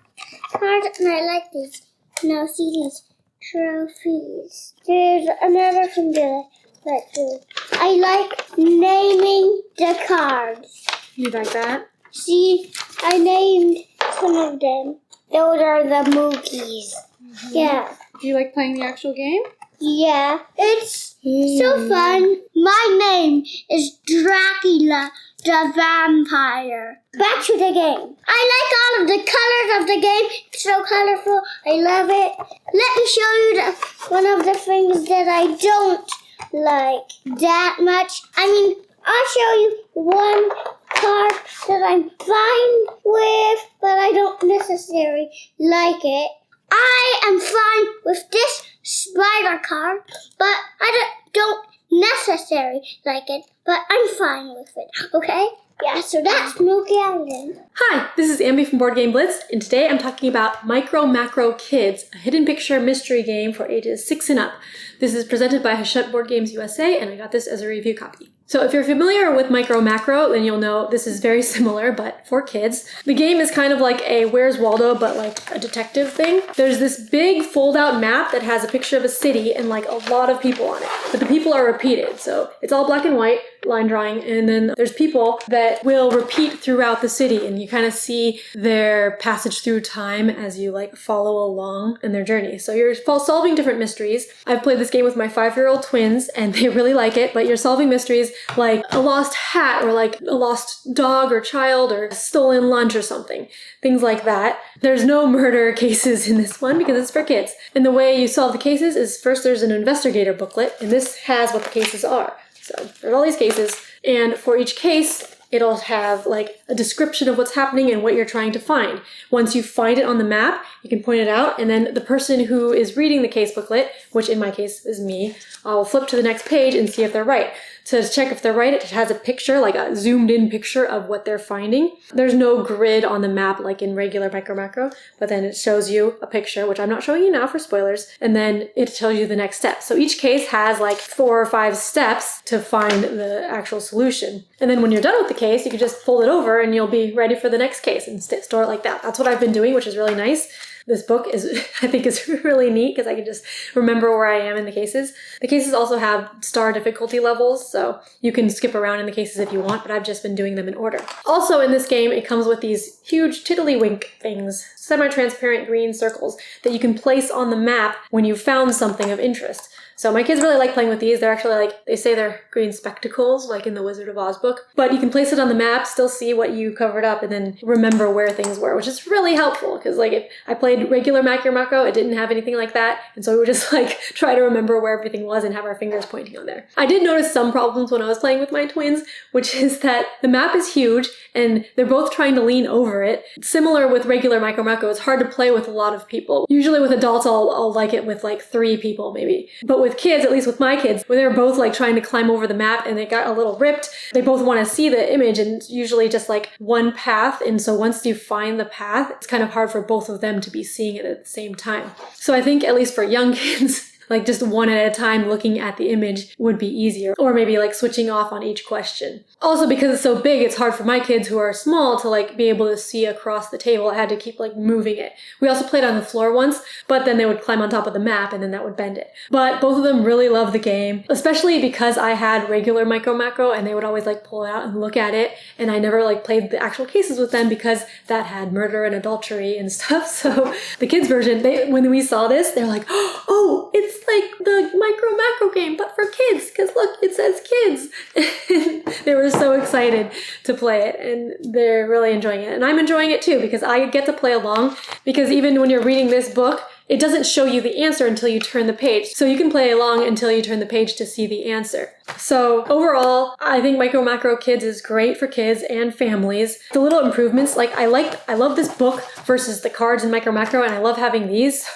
cards, and I like these. Now see these trophies. There's another thing that I like too. I like naming the cards. You like that? See, I named some of them. Those are the Mookies. Mm-hmm. Yeah. Do you like playing the actual game? Yeah. It's so fun. My name is Dracula the Vampire. Back to the game. I like all of the colors of the game. It's so colorful. I love it. Let me show you one of the things that I don't like that much. I mean, I'll show you one card that I'm fine with, but I don't necessarily like it. I am fine with this spider card, but I don't necessarily like it, but I'm fine with it, okay? Yeah, so that's Mooki Island. Hi, this is Ambi from Board Game Blitz, and today I'm talking about MicroMacro Kidz, a hidden picture mystery game for ages 6 and up. This is presented by Hachette Board Games USA, and I got this as a review copy. So if you're familiar with MicroMacro, then you'll know this is very similar, but for kids. The game is kind of like a Where's Waldo, but like a detective thing. There's this big fold-out map that has a picture of a city and like a lot of people on it. But the people are repeated, so it's all black and white, line drawing, and then there's people that will repeat throughout the city, and you kind of see their passage through time as you like follow along in their journey. So you're solving different mysteries. I've played this game with my 5-year-old twins, and they really like it, but you're solving mysteries like a lost hat or like a lost dog or child or stolen lunch or something. Things like that. There's no murder cases in this one because it's for kids. And the way you solve the cases is first there's an investigator booklet, and this has what the cases are. So there's all these cases, and for each case, it'll have like a description of what's happening and what you're trying to find. Once you find it on the map, you can point it out, and then the person who is reading the case booklet, which in my case is me, I'll flip to the next page and see if they're right. So to check if they're right, it has a picture, like a zoomed in picture of what they're finding. There's no grid on the map like in regular MicroMacro, but then it shows you a picture, which I'm not showing you now for spoilers, and then it tells you the next step. So each case has like 4 or 5 steps to find the actual solution. And then when you're done with the case, you can just fold it over and you'll be ready for the next case and store it like that. That's what I've been doing, which is really nice. This book is, I think, is really neat because I can just remember where I am in the cases. The cases also have star difficulty levels, so you can skip around in the cases if you want, but I've just been doing them in order. Also in this game, it comes with these huge tiddlywink things, semi-transparent green circles that you can place on the map when you've found something of interest. So my kids really like playing with these. They're actually like, they say they're green spectacles, like in the Wizard of Oz book. But you can place it on the map, still see what you covered up, and then remember where things were, which is really helpful. Because like if I played regular MicroMacro, it didn't have anything like that. And so we would just like try to remember where everything was and have our fingers pointing on there. I did notice some problems when I was playing with my twins, which is that the map is huge and they're both trying to lean over it. Similar with regular MicroMacro, it's hard to play with a lot of people. Usually with adults, I'll like it with like 3 people maybe. But with kids, at least with my kids, when they were both like trying to climb over the map and it got a little ripped, they both want to see the image, and it's usually just like one path. And so once you find the path, it's kind of hard for both of them to be seeing it at the same time. So I think at least for young kids, like just one at a time looking at the image would be easier, or maybe like switching off on each question. Also, because it's so big, it's hard for my kids who are small to like be able to see across the table. I had to keep like moving it. We also played on the floor once, but then they would climb on top of the map and then that would bend it. But both of them really love the game, especially because I had regular MicroMacro and they would always like pull it out and look at it. And I never like played the actual cases with them because that had murder and adultery and stuff. So the kids version, when we saw this, they're like, oh, it's like the MicroMacro game, but for kids, because look, it says kids. They were so excited to play it, and they're really enjoying it. And I'm enjoying it too, because I get to play along, because even when you're reading this book, it doesn't show you the answer until you turn the page. So you can play along until you turn the page to see the answer. So overall, I think MicroMacro Kidz is great for kids and families. The little improvements, like I love this book versus the cards in MicroMacro, and I love having these.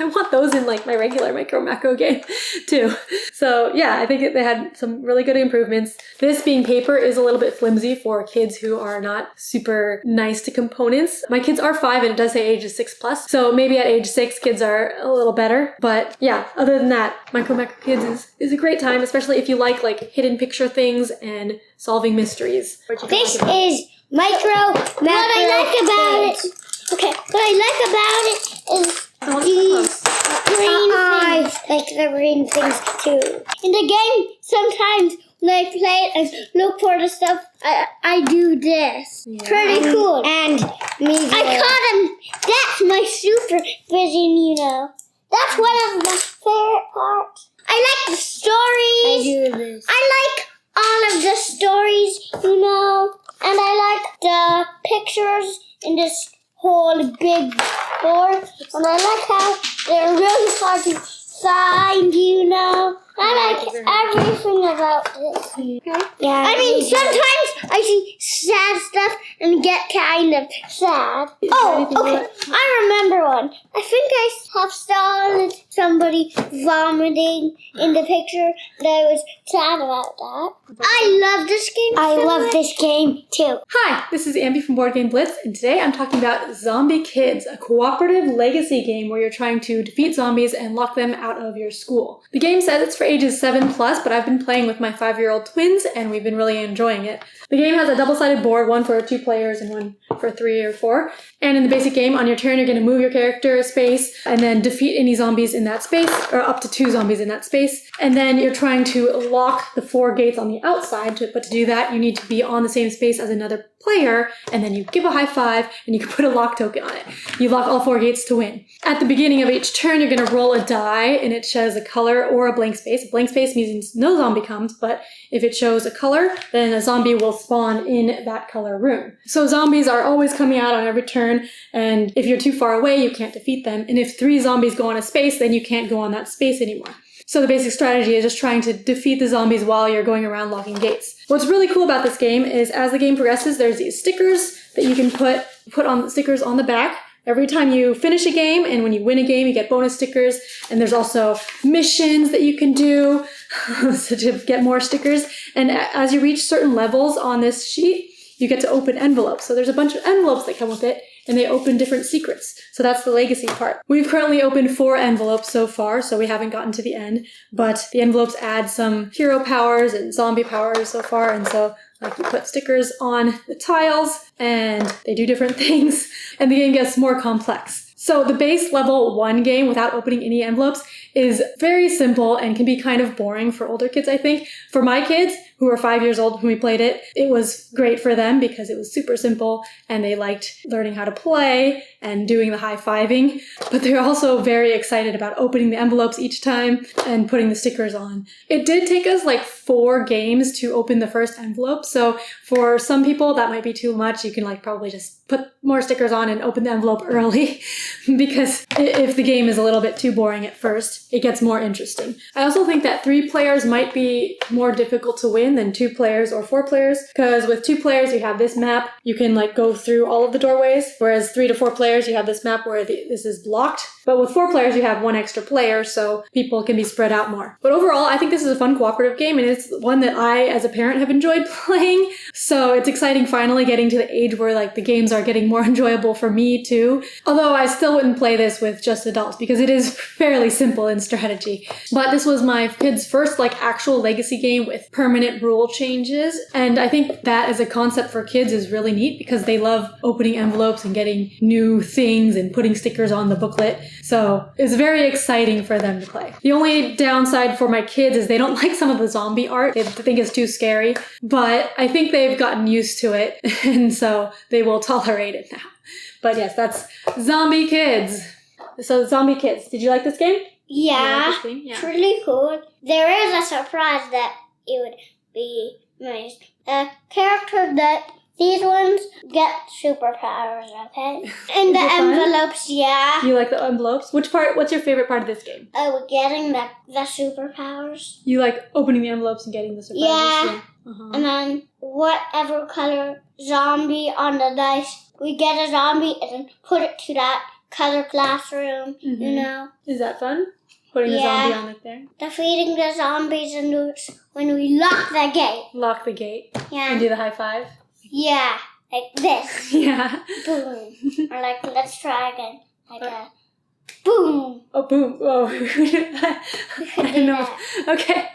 I want those in like my regular MicroMacro game too. So yeah, I think they had some really good improvements. This being paper is a little bit flimsy for kids who are not super nice to components. My kids are 5 and it does say ages 6+. So maybe at age 6, kids are a little better. But yeah, other than that, MicroMacro Kidz is a great time, especially if you like hidden picture things and solving mysteries. This is MicroMacro. What I like about it, okay, what I like about it is these green things. I like the green things too. In the game, sometimes when I play it and look for the stuff, I do this. Yeah. Pretty cool. And me. I caught him. That's my super vision, you know. That's one of my favorite parts. I like the stories. I do this. I like all of the stories, you know. And I like the pictures in this whole big board. And I like how they're really hard to find, you know. I like everything about this. Yeah. I mean, sometimes I see sad stuff and get kind of sad. Oh, okay. I remember one. I think I have started somebody vomiting in the picture, and I was sad about that. I love this game. I love this game too. Hi, this is Ambi from Board Game Blitz, and today I'm talking about Zombie Kidz, a cooperative legacy game where you're trying to defeat zombies and lock them out of your school. The game says it's for ages 7+, but I've been playing with my 5-year-old twins, and we've been really enjoying it. The game has a double-sided board, one for 2 players and one for 3 or 4. And in the basic game, on your turn, you're going to move your character a space and then defeat any zombies in that space, or up to 2 zombies in that space. And then you're trying to lock the 4 gates on the outside, but to do that, you need to be on the same space as another player, and then you give a high five, and you can put a lock token on it. You lock all 4 gates to win. At the beginning of each turn, you're going to roll a die, and it shows a color or a blank space. A blank space means no zombie comes, but if it shows a color, then a zombie will spawn in that color room. So zombies are always coming out on every turn, and if you're too far away, you can't defeat them. And if 3 zombies go on a space, then you can't go on that space anymore. So the basic strategy is just trying to defeat the zombies while you're going around locking gates. What's really cool about this game is as the game progresses, there's these stickers that you can put on stickers on the back. Every time you finish a game and when you win a game, you get bonus stickers. And there's also missions that you can do so to get more stickers. And as you reach certain levels on this sheet, you get to open envelopes. So there's a bunch of envelopes that come with it, and they open different secrets. So that's the legacy part. We've currently opened 4 envelopes so far, so we haven't gotten to the end. But the envelopes add some hero powers and zombie powers so far, and so like you put stickers on the tiles, and they do different things, and the game gets more complex. So the base level 1 game without opening any envelopes is very simple and can be kind of boring for older kids, I think. For my kids, who are 5 years old when we played it, it was great for them because it was super simple and they liked learning how to play and doing the high-fiving. But they're also very excited about opening the envelopes each time and putting the stickers on. It did take us like 4 games to open the first envelope. So for some people, that might be too much. You can like probably just put more stickers on and open the envelope early because if the game is a little bit too boring at first, it gets more interesting. I also think that 3 players might be more difficult to win than 2 players or 4 players, because with 2 players you have this map, you can like go through all of the doorways, whereas 3 to 4 players you have this map where this is blocked. But with 4 players you have 1 extra player, so people can be spread out more. But overall, I think this is a fun cooperative game, and it's one that I as a parent have enjoyed playing, so it's exciting finally getting to the age where like the games are getting more enjoyable for me too. Although I still wouldn't play this with just adults because it is fairly simple in strategy. But this was my kids' first like actual legacy game with permanent rule changes, and I think that as a concept for kids is really neat because they love opening envelopes and getting new things and putting stickers on the booklet. So it's very exciting for them to play. The only downside for my kids is they don't like some of the zombie art. They think it's too scary, but I think they've gotten used to it and so they will tolerate it now. But yes, that's Zombie Kidz. So Zombie Kidz, did you like this game? Yeah, this game? Yeah. It's really cool. There is a surprise that it would be nice. A character that these ones get superpowers, okay? And the envelopes, yeah. You like the envelopes? What's your favorite part of this game? Oh, getting the superpowers. You like opening the envelopes and getting the surprises? Yeah. Uh-huh. And then whatever color zombie on the dice, we get a zombie and then put it to that color classroom, you know. Is that fun? Putting the zombie on it there? Defeating the zombies and when we lock the gate. Lock the gate. Yeah. And do the high five? Yeah, like this. Yeah. Boom. Or like, let's try again. Like a boom. Oh, boom. Oh. I don't know. Okay.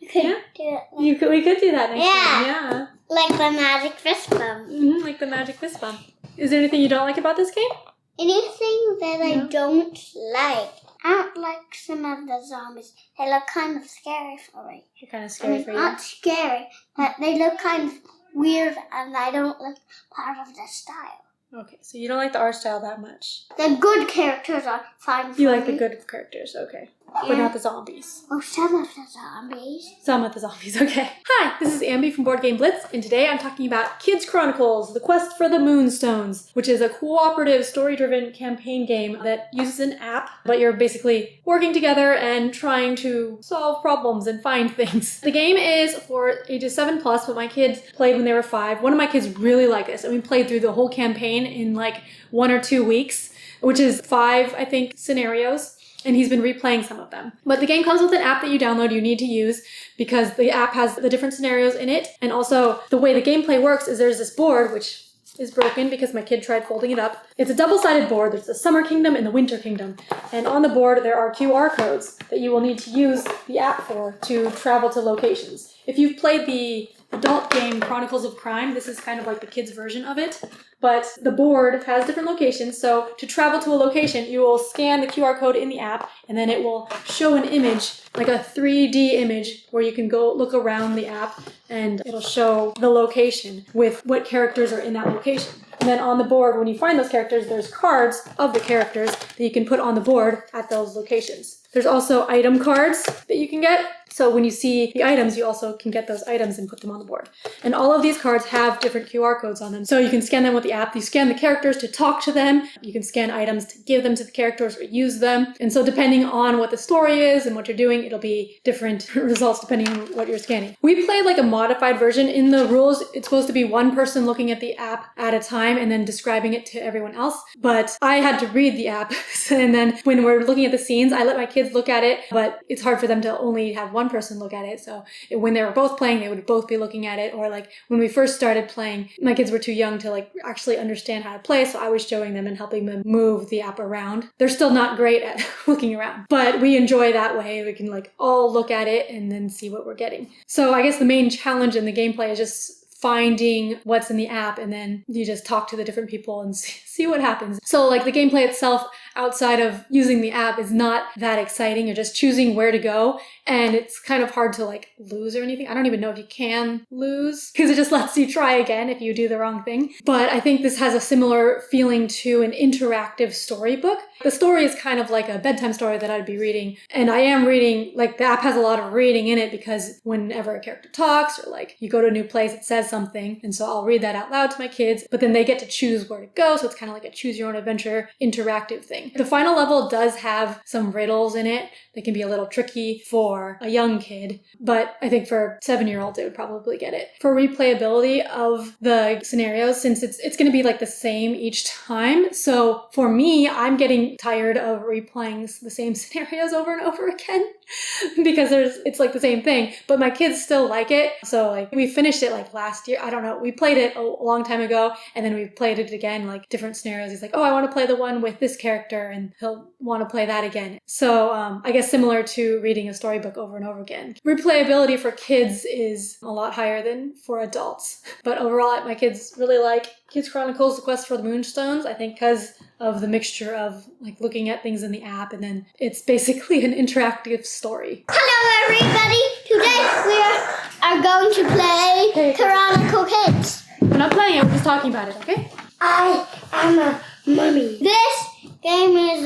We could do it. We could do that next time. Yeah. Like the magic fist bump. Like the magic fist bump. Is there anything you don't like about this game? Anything that I don't like. I don't like some of the zombies. They look kind of scary for me. They're kind of scary for you? Not scary, but they look kind of weird and I don't like part of the style. Okay, so you don't like the art style that much. The good characters are fine for me. You like the good characters, okay. but not the zombies. Oh, some of the zombies. Some of the zombies, okay. Hi, this is Ambi from Board Game Blitz, and today I'm talking about Kidz Chronicles, The Quest for the Moonstones, which is a cooperative, story-driven campaign game that uses an app, but you're basically working together and trying to solve problems and find things. The game is for ages 7+, but my kids played when they were 5. One of my kids really liked this, and we played through the whole campaign in like 1 or 2 weeks, which is 5, I think, scenarios. And he's been replaying some of them. But the game comes with an app that you download you need to use because the app has the different scenarios in it. And also the way the gameplay works is there's this board, which is broken because my kid tried folding it up. It's a double-sided board. There's the Summer Kingdom and the Winter Kingdom. And on the board there are QR codes that you will need to use the app for to travel to locations. If you've played the adult game Chronicles of Crime, this is kind of like the kids' version of it. But the board has different locations, so to travel to a location, you will scan the QR code in the app, and then it will show an image, like a 3D image, where you can go look around the app, and it'll show the location with what characters are in that location. And then on the board, when you find those characters, there's cards of the characters that you can put on the board at those locations. There's also item cards that you can get. So when you see the items, you also can get those items and put them on the board. And all of these cards have different QR codes on them. So you can scan them with the app. You scan the characters to talk to them. You can scan items to give them to the characters or use them. And so depending on what the story is and what you're doing, it'll be different results depending on what you're scanning. We played like a modified version. In the rules, it's supposed to be one person looking at the app at a time and then describing it to everyone else. But I had to read the app. And then when we're looking at the scenes, I let my kids look at it, but it's hard for them to only have one person look at it. So when they were both playing, they would both be looking at it. Or like when we first started playing, my kids were too young to like actually understand how to play. So I was showing them and helping them move the app around. They're still not great at looking around, but we enjoy that way. We can like all look at it and then see what we're getting. So I guess the main challenge in the gameplay is just finding what's in the app, and then you just talk to the different people and see what happens. So like the gameplay itself outside of using the app is not that exciting. You're just choosing where to go, and it's kind of hard to like lose or anything. I don't even know if you can lose because it just lets you try again if you do the wrong thing. But I think this has a similar feeling to an interactive storybook. The story is kind of like a bedtime story that I'd be reading, and I am reading, like the app has a lot of reading in it because whenever a character talks or like you go to a new place, it says something, and so I'll read that out loud to my kids, but then they get to choose where to go, so it's kind of like a choose your own adventure interactive thing. The final level does have some riddles in it that can be a little tricky for a young kid, but I think for 7-year-olds it would probably get it. For replayability of the scenarios, since it's going to be like the same each time, so for me, I'm getting tired of replaying the same scenarios over and over again because it's like the same thing, but my kids still like it. So like we finished it like last year. I don't know. We played it a long time ago, and then we played it again, like different scenarios. He's like, oh, I want to play the one with this character, and he'll want to play that again. So I guess similar to reading a storybook over and over again. Replayability for kids is a lot higher than for adults. But overall, my kids really like Kidz Chronicles, The Quest for the Moonstones, I think because of the mixture of like looking at things in the app, and then it's basically an interactive story. Hello everybody! Today we are going to play Chronicle Kidz. We're not playing it, we're just talking about it, okay? I am a mummy. This game is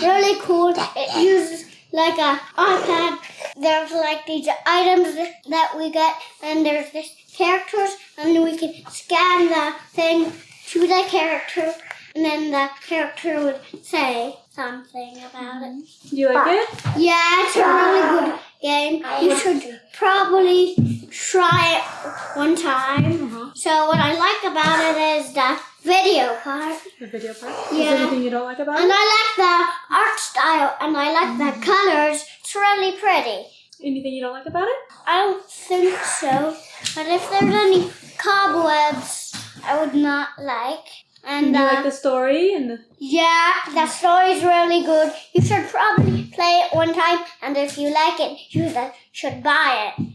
really cool. It uses like an iPad. There's like these items that we get, and there's this characters, and we can scan the thing to the character, and then the character would say something about it. Do you like it? Yeah, it's a really good game. You should probably try it one time. So what I like about it is the video part. The video part? Yeah. Is there anything you don't like about it? And I like the art style, and I like the colors. It's really pretty. Anything you don't like about it? I don't think so. But if there's any cobwebs, I would not like. And you like the story and the... Yeah, the story's really good. You should probably play it one time, and if you like it, you should buy it.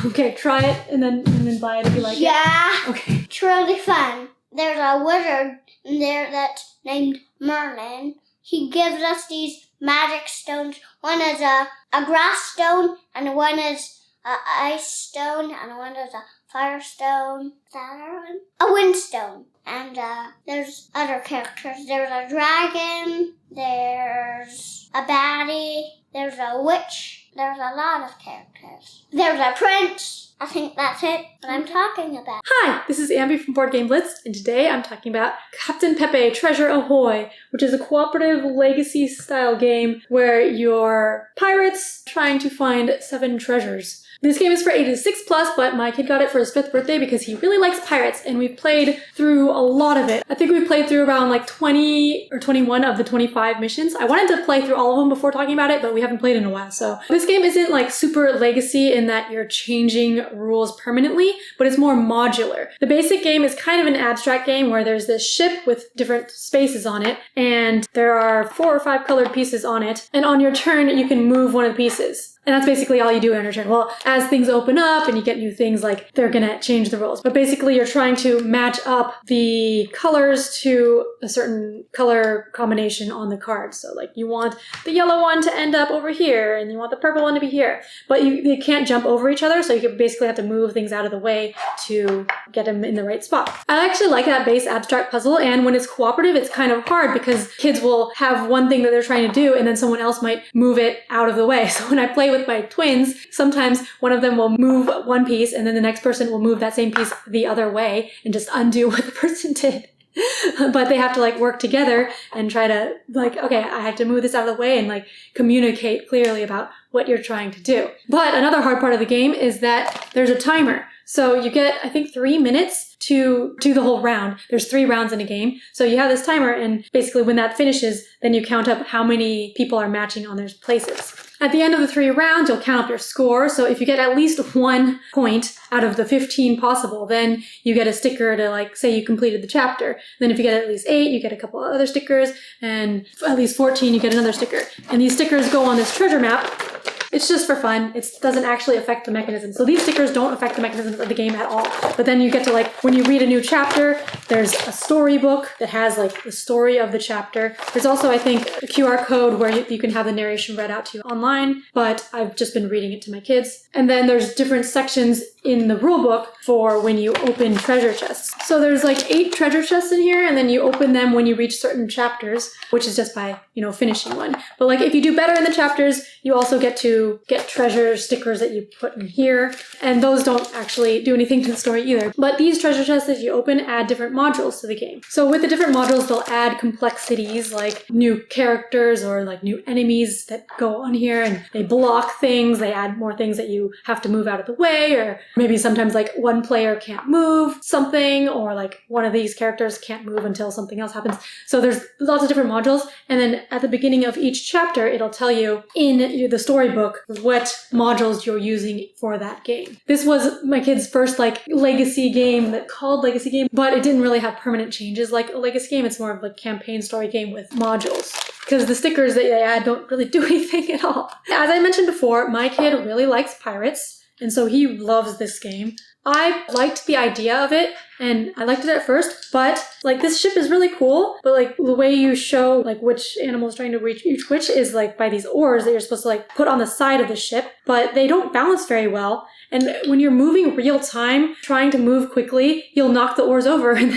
Okay, try it and then buy it if you like it. Yeah. Okay. It's really fun. There's a wizard in there that's named Merlin. He gives us these magic stones. One is a grass stone, and one is an ice stone, and one is a fire stone. Is that one? A wind stone. And there's other characters. There's a dragon, there's a baddie, there's a witch, there's a lot of characters. There's a prince. I think that's it that I'm talking about. Hi, this is Ambi from Board Game Blitz, and today I'm talking about Capt'n Pepe Treasure Ahoy, which is a cooperative legacy-style game where you're pirates trying to find 7 treasures. This game is for ages 6+, but my kid got it for his 5th birthday because he really likes pirates, and we've played through a lot of it. I think we've played through around like 20 or 21 of the 25 missions. I wanted to play through all of them before talking about it, but we haven't played in a while. So this game isn't like super legacy in that you're changing rules permanently, but it's more modular. The basic game is kind of an abstract game where there's this ship with different spaces on it, and there are 4 or 5 colored pieces on it, and on your turn you can move one of the pieces. And that's basically all you do on your turn. Well, as things open up and you get new things, like they're gonna change the rules. But basically you're trying to match up the colors to a certain color combination on the card. So like you want the yellow one to end up over here and you want the purple one to be here. But you can't jump over each other, so you basically have to move things out of the way to get them in the right spot. I actually like that base abstract puzzle, and when it's cooperative, it's kind of hard because kids will have one thing that they're trying to do and then someone else might move it out of the way. So when I play with my twins, sometimes one of them will move one piece and then the next person will move that same piece the other way and just undo what the person did. But they have to like work together and try to like, okay, I have to move this out of the way and like communicate clearly about what you're trying to do. But another hard part of the game is that there's a timer. So you get, I think, 3 minutes to do the whole round. There's 3 rounds in a game. So you have this timer, and basically when that finishes, then you count up how many people are matching on their places. At the end of the 3 rounds, you'll count up your score. So if you get at least 1 point out of the 15 possible, then you get a sticker to like say you completed the chapter. Then if you get at least 8, you get a couple of other stickers, and at least 14, you get another sticker. And these stickers go on this treasure map. It's just for fun. It doesn't actually affect the mechanism. So these stickers don't affect the mechanism of the game at all. But then you get to like, when you read a new chapter, there's a storybook that has like the story of the chapter. There's also, I think, a QR code where you can have the narration read out to you online, but I've just been reading it to my kids. And then there's different sections in the rulebook for when you open treasure chests. So there's like 8 treasure chests in here, and then you open them when you reach certain chapters, which is just by, finishing one. But like if you do better in the chapters, you also get to get treasure stickers that you put in here, and those don't actually do anything to the story either. But these treasure chests that you open add different modules to the game. So with the different modules, they'll add complexities like new characters or like new enemies that go on here, and they block things. They add more things that you have to move out of the way, or maybe sometimes like one player can't move something, or like one of these characters can't move until something else happens. So there's lots of different modules, and then at the beginning of each chapter, it'll tell you in the storybook what modules you're using for that game. This was my kid's first like legacy game that called legacy game, but it didn't really have permanent changes like a legacy game. It's more of a campaign story game with modules, because the stickers that they add don't really do anything at all. As I mentioned before, my kid really likes pirates, and so he loves this game. I liked the idea of it, and I liked it at first, but like this ship is really cool, but like the way you show like which animal is trying to reach each which is like by these oars that you're supposed to like put on the side of the ship, but they don't balance very well. And when you're moving real time, trying to move quickly, you'll knock the oars over and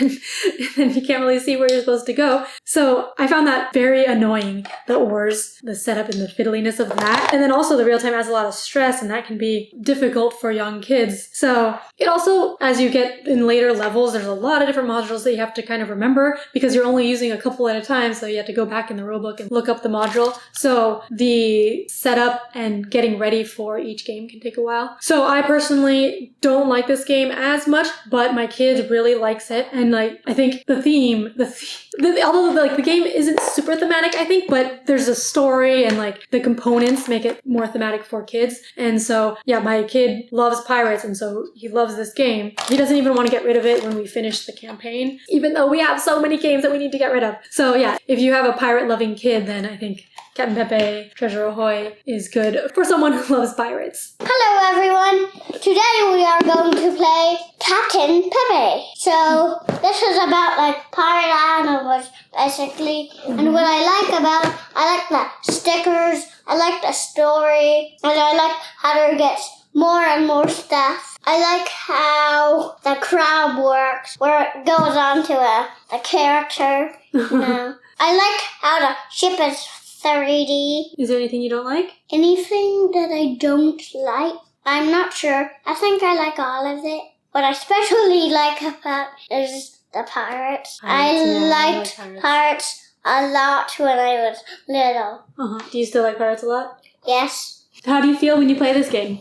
then you can't really see where you're supposed to go. So I found that very annoying, the oars, the setup and the fiddliness of that. And then also the real time adds a lot of stress, and that can be difficult for young kids. So it also, as you get in later levels, there's a lot of different modules that you have to kind of remember because you're only using a couple at a time. So you have to go back in the rulebook and look up the module. So the setup and getting ready for each game can take a while. So I personally don't like this game as much, but my kid really likes it. And like, I think the theme, although like the game isn't super thematic, I think, but there's a story and like the components make it more thematic for kids. And so yeah, my kid loves pirates, and so he loves this game. He doesn't even want to get rid of it when we finish the campaign, even though we have so many games that we need to get rid of. So yeah, if you have a pirate loving kid, then I think Capt'n Pepe Treasure Ahoy is good for someone who loves pirates. Hello everyone! Today we are going to play Capt'n Pepe. So this is about like pirate animals basically. And what I like the stickers, I like the story, and I like how there gets more and more stuff. I like how the crowd works, where it goes on to a character. I like how the ship is 3D. Is there anything you don't like? Anything that I don't like? I'm not sure. I think I like all of it. What I especially like about is the pirates. I liked pirates a lot when I was little. Do you still like pirates a lot? Yes. How do you feel when you play this game?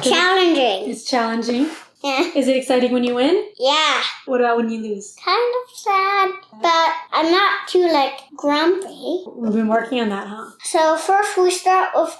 Challenging. It's challenging. Yeah. Is it exciting when you win? Yeah. What about when you lose? Kind of sad, but I'm not too, grumpy. We've been working on that, huh? So first we start with,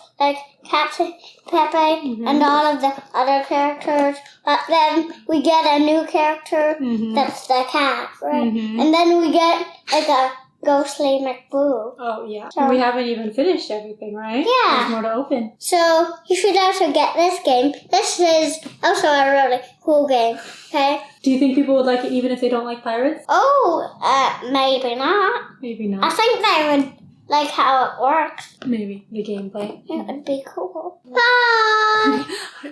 Capt'n, Pepe, and all of the other characters. But then we get a new character that's the cat, right? And then we get, a ghostly McBoo. Oh, yeah. So, we haven't even finished everything, right? Yeah. There's more to open. So you should also get this game. This is also a really cool game, okay? Do you think people would like it even if they don't like pirates? Oh, maybe not. Maybe not. I think they would like how it works. Maybe the gameplay. It would be cool. Bye!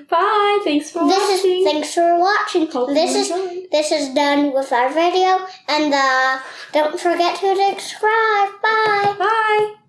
Bye! Thanks for watching. Thanks for watching. Hope you enjoyed. This is done with our video. And don't forget to subscribe. Bye! Bye!